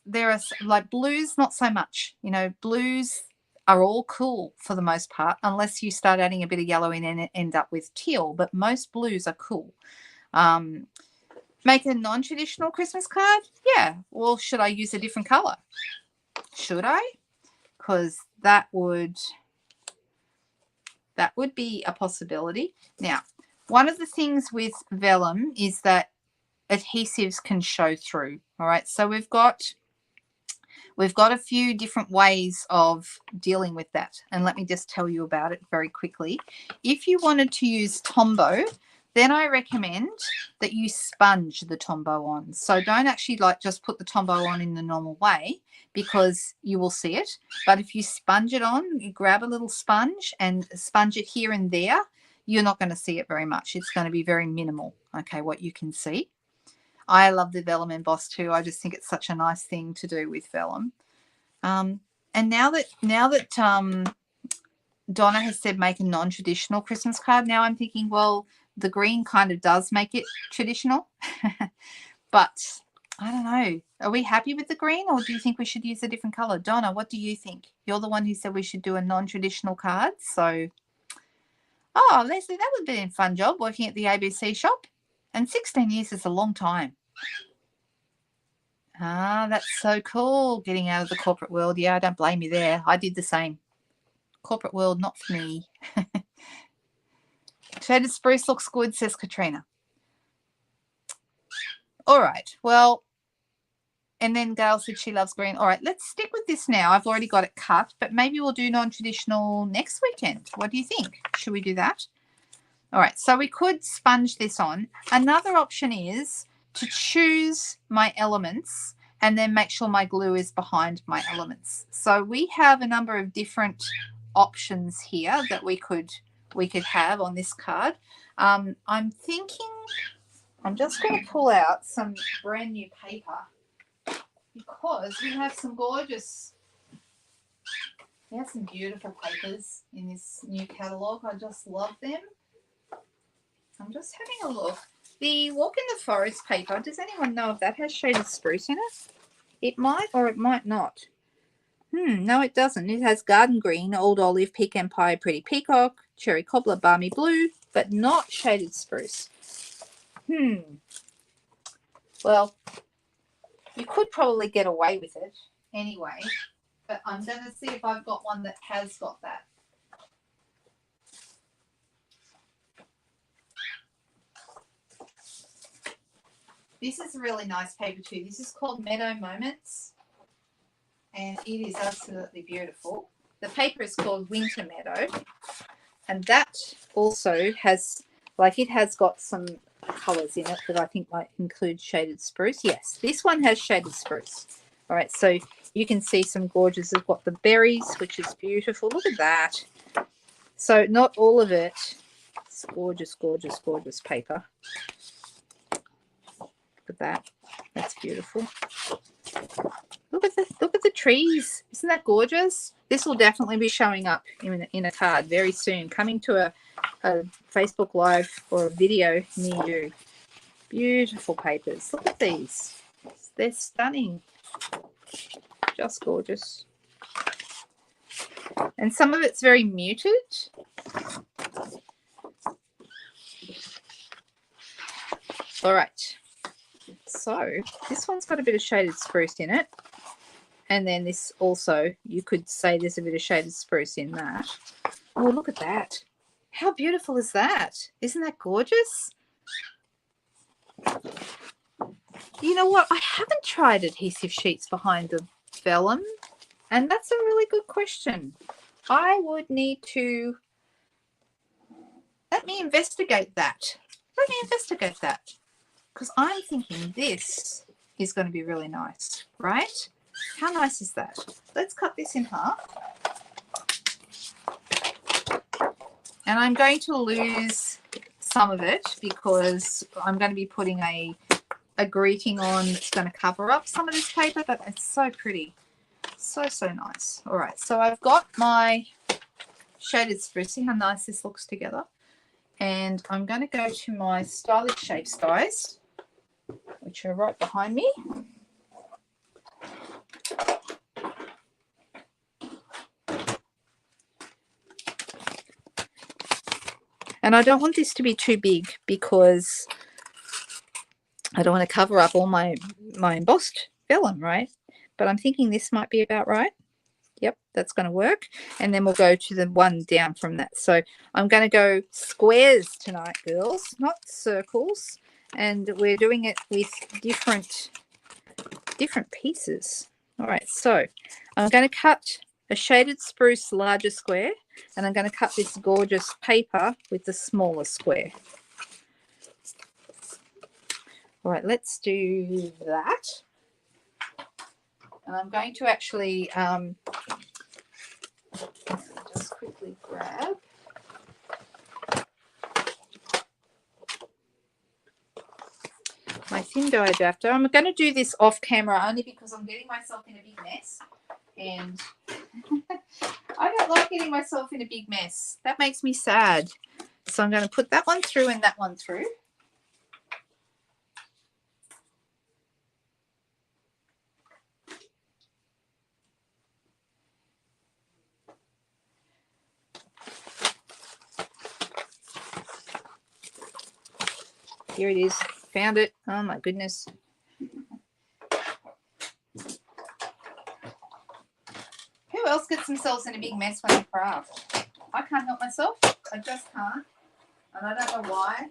there are like blues, not so much. You know, blues are all cool for the most part, unless you start adding a bit of yellow in and end up with teal. But most blues are cool. Make a non-traditional Christmas card? Yeah. Well, should I use a different colour? Should I? Because that would be a possibility. Now, one of the things with vellum is that adhesives can show through. All right. So we've got a few different ways of dealing with that. And let me just tell you about it very quickly. If you wanted to use Tombow, then I recommend that you sponge the Tombow on. So don't actually just put the Tombow on in the normal way, because you will see it. But if you sponge it on, you grab a little sponge and sponge it here and there, you're not going to see it very much. It's going to be very minimal, okay, what you can see. I love the vellum emboss too. I just think it's such a nice thing to do with vellum. And now that Donna has said make a non-traditional Christmas card, now I'm thinking, well, the green kind of does make it traditional. But I don't know. Are we happy with the green, or do you think we should use a different colour? Donna, what do you think? You're the one who said we should do a non-traditional card. So, oh, Leslie, that would have been a fun job working at the ABC shop. And 16 years is a long time. That's so cool, getting out of the corporate world. Yeah, I don't blame you there. I did the same. Corporate world, not for me. Shaded spruce looks good, says Katrina. All right, well, and then Gail said she loves green. All right, let's stick with this now. I've already got it cut, but maybe we'll do non-traditional next weekend. What do you think? Should we do that? All right, so we could sponge this on. Another option is to choose my elements and then make sure my glue is behind my elements. So we have a number of different options here that we could have on this card. I'm thinking I'm just going to pull out some brand new paper, because we have some beautiful papers in this new catalogue. I just love them. I'm just having a look. The Walk in the Forest paper, does anyone know if that has shaded spruce in it? It might, or it might not. No, it doesn't. It has garden green, old olive, pecan pie, pretty peacock, cherry cobbler, balmy blue, but not shaded spruce. Well, you could probably get away with it anyway, but I'm going to see if I've got one that has got that. This is a really nice paper too. This is called Meadow Moments, and it is absolutely beautiful. The paper is called Winter Meadow, And that also has, like, it has got some colours in it that I think might include shaded spruce. Yes, this one has shaded spruce. All right, so you can see some gorgeous. It's got the berries, which is beautiful. Look at that. So not all of it. It's gorgeous, gorgeous, gorgeous paper. Look at that. That's beautiful. Look at the trees. Isn't that gorgeous? This will definitely be showing up in a card very soon. Coming to a Facebook Live or a video near you. Beautiful papers. Look at these. They're stunning. Just gorgeous. And some of it's very muted. All right. So this one's got a bit of shaded spruce in it. And then this also, you could say there's a bit of shaded spruce in that. Oh, look at that. How beautiful is that? Isn't that gorgeous? You know what? I haven't tried adhesive sheets behind the vellum. And that's a really good question. I would need to... Let me investigate that. Let me investigate that. Because I'm thinking this is going to be really nice, right? How nice is that? Let's cut this in half. And I'm going to lose some of it because I'm going to be putting a greeting on that's going to cover up some of this paper, but it's so pretty. So, so nice. All right, so I've got my shaded spruce. See how nice this looks together. And I'm going to go to my stylish shapes dies, which are right behind me. And I don't want this to be too big because I don't want to cover up all my embossed vellum, right? But I'm thinking this might be about right. Yep, that's going to work. And then we'll go to the one down from that. So I'm going to go squares tonight, girls, not circles. And we're doing it with different pieces. All right, so I'm going to cut a shaded spruce larger square, and I'm going to cut this gorgeous paper with the smaller square. All right, let's do that. And I'm going to actually just quickly grab my thin die adapter. I'm going to do this off camera only because I'm getting myself in a big mess. And I don't like getting myself in a big mess. That makes me sad. So I'm going to put that one through and that one through. Here it is. Found it. Oh my goodness. Who else gets themselves in a big mess when they craft? I can't help myself. I just can't. And I don't know why.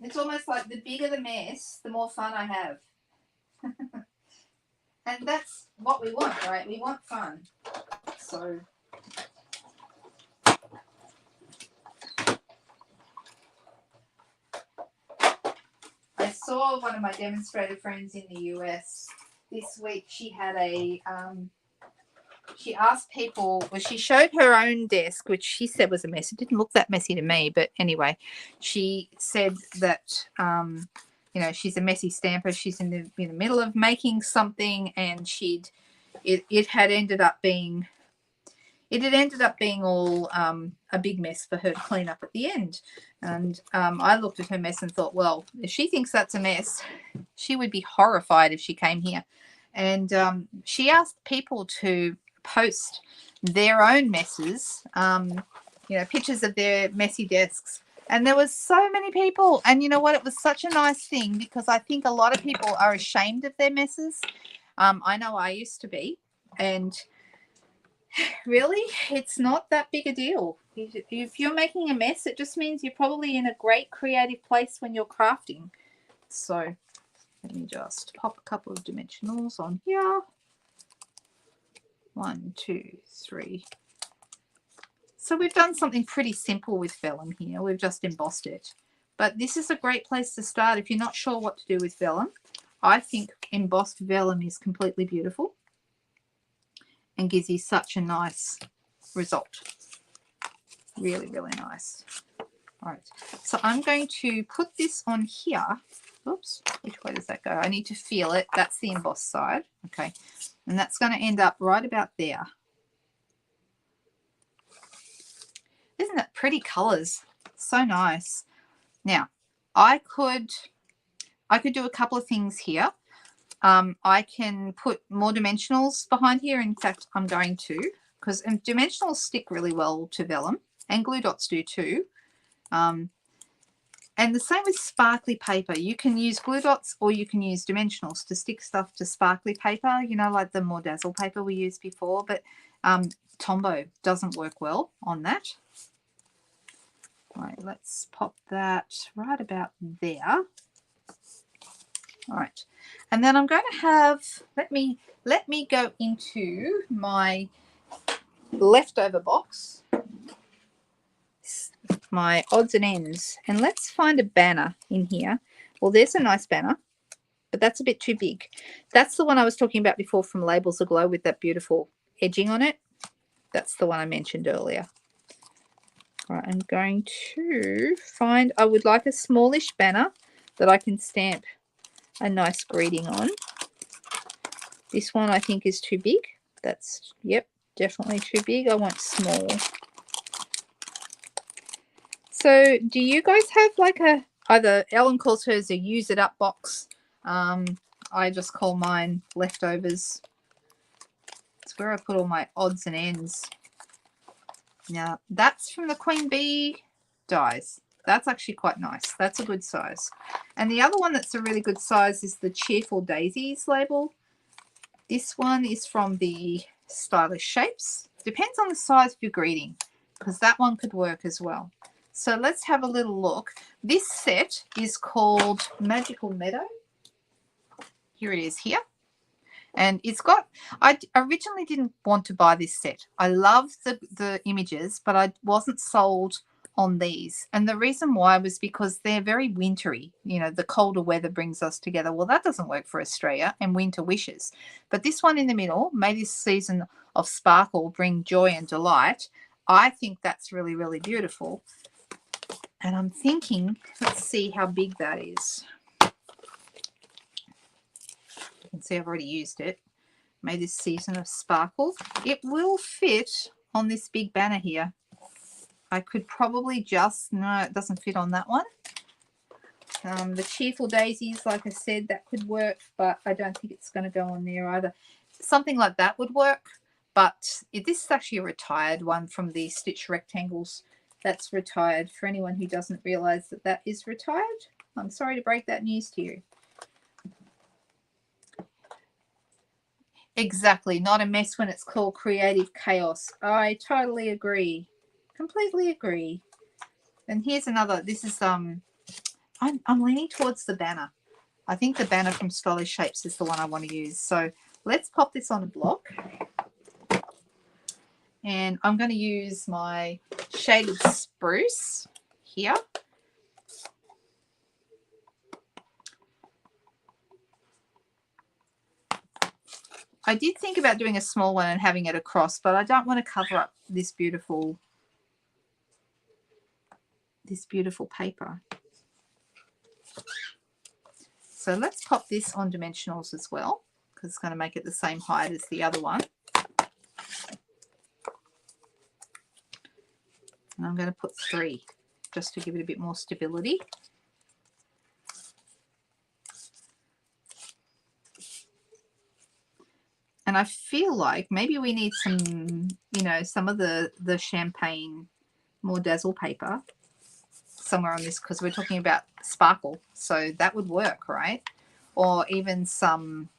It's almost like the bigger the mess, the more fun I have. And that's what we want, right? We want fun. So... I saw one of my demonstrator friends in the US this week. She had a, she asked people, well, she showed her own desk, which she said was a mess. It didn't look that messy to me, but anyway, she said that, you know, she's a messy stamper. She's in the middle of making something, and it had ended up being all a big mess for her to clean up at the end. And I looked at her mess and thought, well, if she thinks that's a mess, she would be horrified if she came here. And she asked people to post their own messes, you know, pictures of their messy desks. And there was so many people. And you know what? It was such a nice thing because I think a lot of people are ashamed of their messes. I know I used to be. And really, it's not that big a deal. If you're making a mess, it just means you're probably in a great creative place when you're crafting. So let me just pop a couple of dimensionals on here. 1, 2, 3. So we've done something pretty simple with vellum here. We've just embossed it. But this is a great place to start if you're not sure what to do with vellum. I think embossed vellum is completely beautiful and gives you such a nice result. Really, really nice. All right, so I'm going to put this on here. Oops, which way does that go? I need to feel it. That's the embossed side. Okay, and that's going to end up right about there. Isn't that pretty colors? So nice. Now, I could do a couple of things here. I can put more dimensionals behind here. In fact, I'm going to, because dimensionals stick really well to vellum, and glue dots do too. And the same with sparkly paper. You can use glue dots or you can use dimensionals to stick stuff to sparkly paper, you know, like the more dazzle paper we used before. But Tombow doesn't work well on that. All right, let's pop that right about there. All right, and then I'm going to have, let me go into my leftover box, my odds and ends, and let's find a banner in here. Well, there's a nice banner, but that's a bit too big. That's the one I was talking about before from Labels Aglow with that beautiful edging on it. That's the one I mentioned earlier. All right, I'm going to find, I would like a smallish banner that I can stamp a nice greeting on. This one I think is too big. That's, yep, definitely too big. I want small. So do you guys have like a, either Ellen calls hers a use it up box. I just call mine leftovers. It's where I put all my odds and ends. Now that's from the Queen Bee dies. That's actually quite nice. That's a good size. And the other one that's a really good size is the Cheerful Daisies label. This one is from the Stylish Shapes. Depends on the size of your greeting, because that one could work as well. So let's have a little look. This set is called Magical Meadow. Here it is here. And it's got, I originally didn't want to buy this set. I love the images, but I wasn't sold on these. And the reason why was because they're very wintry. You know, the colder weather brings us together. Well, that doesn't work for Australia and winter wishes. But this one in the middle, may this season of sparkle bring joy and delight. I think that's really, really beautiful. And I'm thinking, let's see how big that is. You can see I've already used it. May this season of sparkle. It will fit on this big banner here. I could probably just, no, it doesn't fit on that one. The Cheerful Daisies, like I said, that could work, but I don't think it's going to go on there either. Something like that would work, but this is actually a retired one from the Stitch Rectangles. That's retired. For anyone who doesn't realize that that is retired, I'm sorry to break that news to you. Exactly. Not a mess when it's called creative chaos. I totally agree. Completely agree. And here's another. This is I'm leaning towards the banner. I think the banner from Stylish Shapes is the one I want to use. So let's pop this on a block. And I'm going to use my shaded spruce here. I did think about doing a small one and having it across, but I don't want to cover up this beautiful paper. So let's pop this on dimensionals as well, because it's going to make it the same height as the other one. And I'm going to put 3 just to give it a bit more stability. And I feel like maybe we need some, you know, some of the champagne, more dazzle paper somewhere on this, because we're talking about sparkle. So that would work, right? Or even some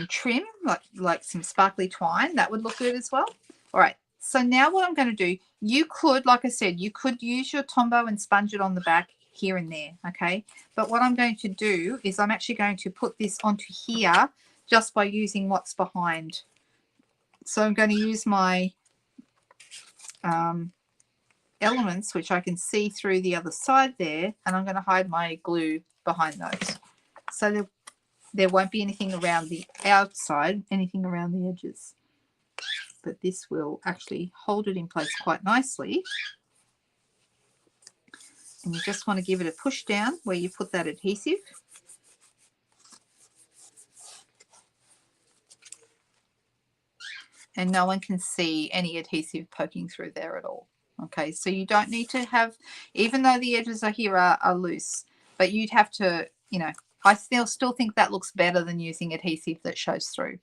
trim, like some sparkly twine. That would look good as well. All right. So now what I'm going to do, you could, like I said, you could use your Tombow and sponge it on the back here and there, okay? But what I'm going to do is I'm actually going to put this onto here just by using what's behind. So I'm going to use my elements, which I can see through the other side there, and I'm going to hide my glue behind those. So there won't be anything around the outside, anything around the edges. But this will actually hold it in place quite nicely. And you just want to give it a push down where you put that adhesive. And no one can see any adhesive poking through there at all. Okay, so you don't need to have, even though the edges are here are loose, but you'd have to, you know, I still think that looks better than using adhesive that shows through.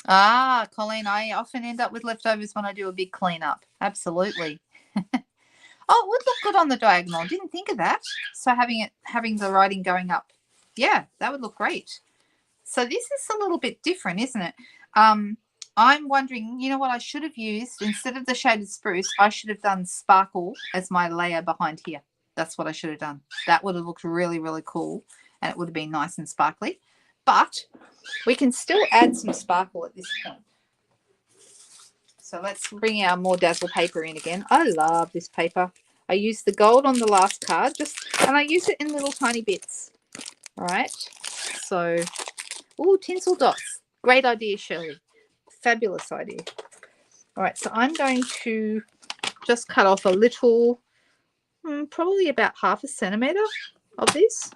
Ah, Colleen, I often end up with leftovers when I do a big cleanup. Absolutely. Oh, it would look good on the diagonal. Didn't think of that. So having the writing going up. Yeah, that would look great. So this is a little bit different, isn't it? I'm wondering, you know what I should have used? Instead of the shaded spruce, I should have done sparkle as my layer behind here. That's what I should have done. That would have looked really, really cool, and it would have been nice and sparkly. But we can still add some sparkle at this point. So let's bring our more dazzle paper in again. I love this paper. I used the gold on the last card, and I use it in little tiny bits. All right. So, oh, tinsel dots. Great idea, Shirley. Fabulous idea. All right. So I'm going to just cut off a little, probably about 1/2 centimeter of this.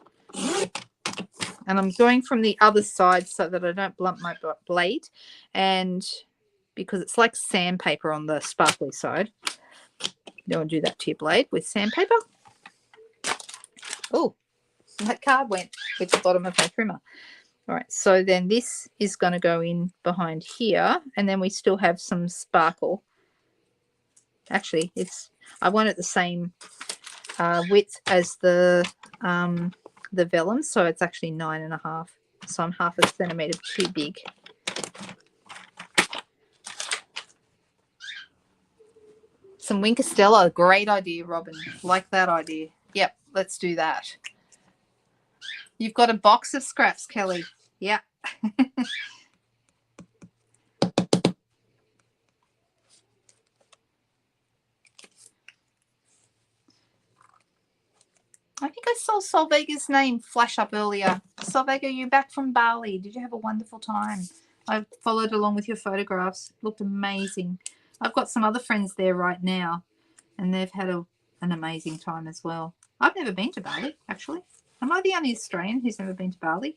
And I'm going from the other side so that I don't blunt my blade. And because it's like sandpaper on the sparkly side. Don't do that to your blade with sandpaper. Oh, that card went with the bottom of my trimmer. All right, so then this is going to go in behind here, and then we still have some sparkle. Actually, I want it the same width as the vellum, so it's actually 9.5. So I'm 1/2 centimeter too big. Some Winker Stella, great idea, Robin. Like that idea. Yep, let's do that. You've got a box of scraps, Kelly. Yeah. I think I saw Solvega's name flash up earlier. Solvega, you're back from Bali. Did you have a wonderful time? I followed along with your photographs. Looked amazing. I've got some other friends there right now, and they've had an amazing time as well. I've never been to Bali, actually. Am I the only Australian who's never been to Bali?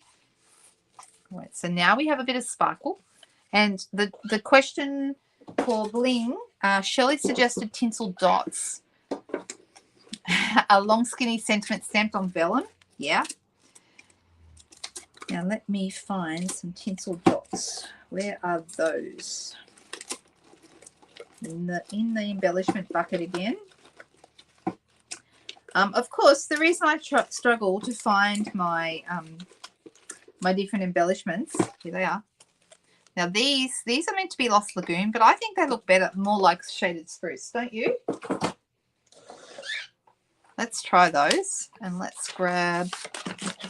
All right, so now we have a bit of sparkle. And the question for bling, Shirley suggested tinsel dots. A long skinny sentiment stamped on vellum. Yeah. Now let me find some tinsel dots. Where are those? In the embellishment bucket again. Of course, the reason I struggle to find my my different embellishments, here they are. Now these are meant to be Lost Lagoon, but I think they look better, more like shaded spruce, don't you? Let's try those, and let's grab,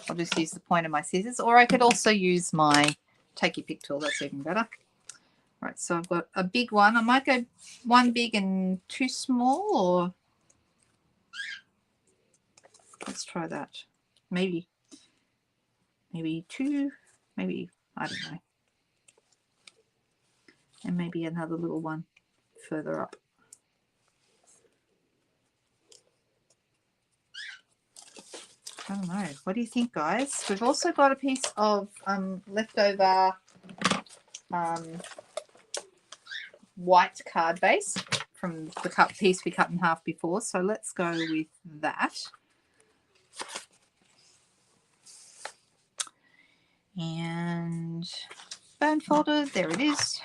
I'll just use the point of my scissors, or I could also use my take your pick tool. That's even better. Right, so I've got a big one. I might go one big and two small, or let's try that. Maybe two, maybe, I don't know. And maybe another little one further up. I don't know. What do you think, guys? We've also got a piece of leftover white card base from the piece we cut in half before. So let's go with that. And bone folder, there it is.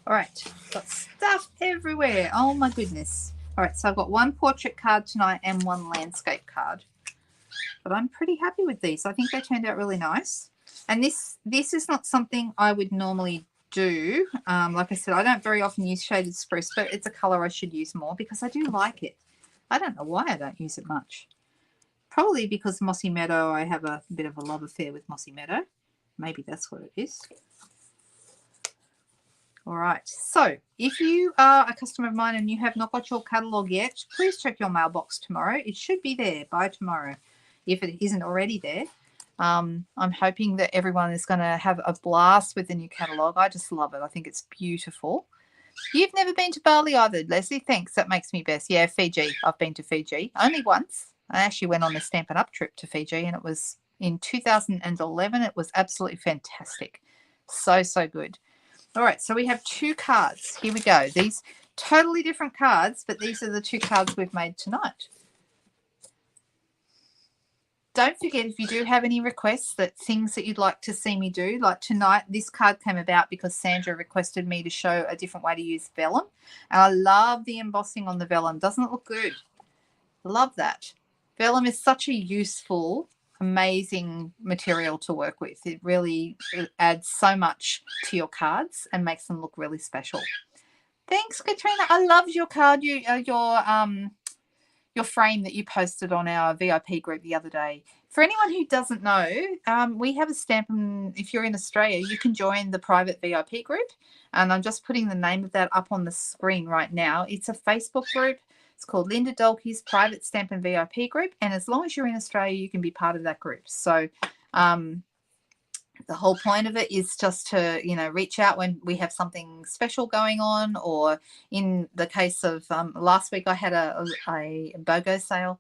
All right, got stuff everywhere. Oh my goodness. All right, so I've got one portrait card tonight and one landscape card. But I'm pretty happy with these. I think they turned out really nice. And this is not something I would normally do. Like I said, I don't very often use shaded spruce, but it's a color I should use more because I do like it. I don't know why I don't use it much. Probably because Mossy Meadow, I have a bit of a love affair with Mossy Meadow. Maybe that's what it is. All right, so if you are a customer of mine and you have not got your catalogue yet, please check your mailbox tomorrow. It should be there by tomorrow if it isn't already there. I'm hoping that everyone is going to have a blast with the new catalogue. I just love it. I think it's beautiful. You've never been to Bali either, Leslie. Thanks. That makes me best. Yeah, Fiji. I've been to Fiji only once. I actually went on a Stampin' Up trip to Fiji, and it was in 2011. It was absolutely fantastic. So, so good. All right, so we have 2 cards. Here we go. These totally different cards, but these are the 2 cards we've made tonight. Don't forget, if you do have any requests, that things that you'd like to see me do, like tonight, this card came about because Sandra requested me to show a different way to use vellum. And I love the embossing on the vellum. Doesn't it look good? Love that. Vellum is such a useful, amazing material to work with. It really adds so much to your cards and makes them look really special. Thanks, Katrina. I loved your card, your frame that you posted on our VIP group the other day. For anyone who doesn't know, we have a Stampin'. If you're in Australia, you can join the private VIP group. And I'm just putting the name of that up on the screen right now. It's a Facebook group. It's called Linda Dolke's Private Stampin' VIP group. And as long as you're in Australia, you can be part of that group. So the whole point of it is just to, reach out when we have something special going on, or in the case of last week, I had a BOGO sale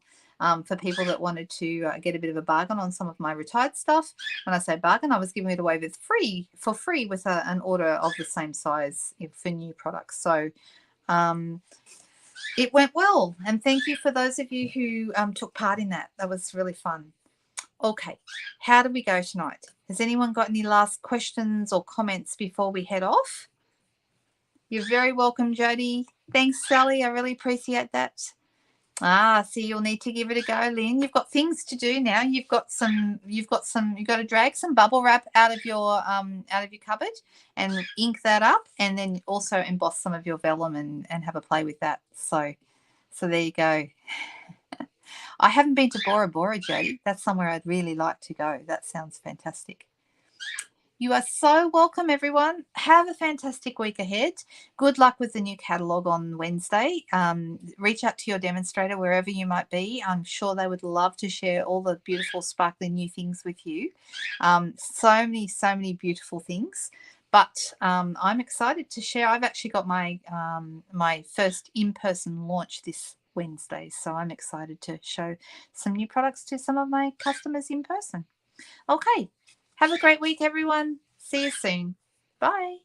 for people that wanted to get a bit of a bargain on some of my retired stuff. When I say bargain, I was giving it away for free with an order of the same size for new products. So it went well. And thank you for those of you who took part in that. That was really fun. Okay, how do we go tonight? Has anyone got any last questions or comments before we head off? You're very welcome, Jody. Thanks, Sally. I really appreciate that. See, you'll need to give it a go, Lynn. You've got things to do now. You've got to drag some bubble wrap out of your cupboard and ink that up, and then also emboss some of your vellum and have a play with that. So there you go. I haven't been to Bora Bora, Jody. That's somewhere I'd really like to go. That sounds fantastic. You are so welcome, everyone. Have a fantastic week ahead. Good luck with the new catalogue on Wednesday. Reach out to your demonstrator wherever you might be. I'm sure they would love to share all the beautiful, sparkly new things with you. So many beautiful things. But I'm excited to share. I've actually got my my first in-person launch this Wednesday, so I'm excited to show some new products to some of my customers in person. Okay, have a great week, everyone. See you soon. Bye.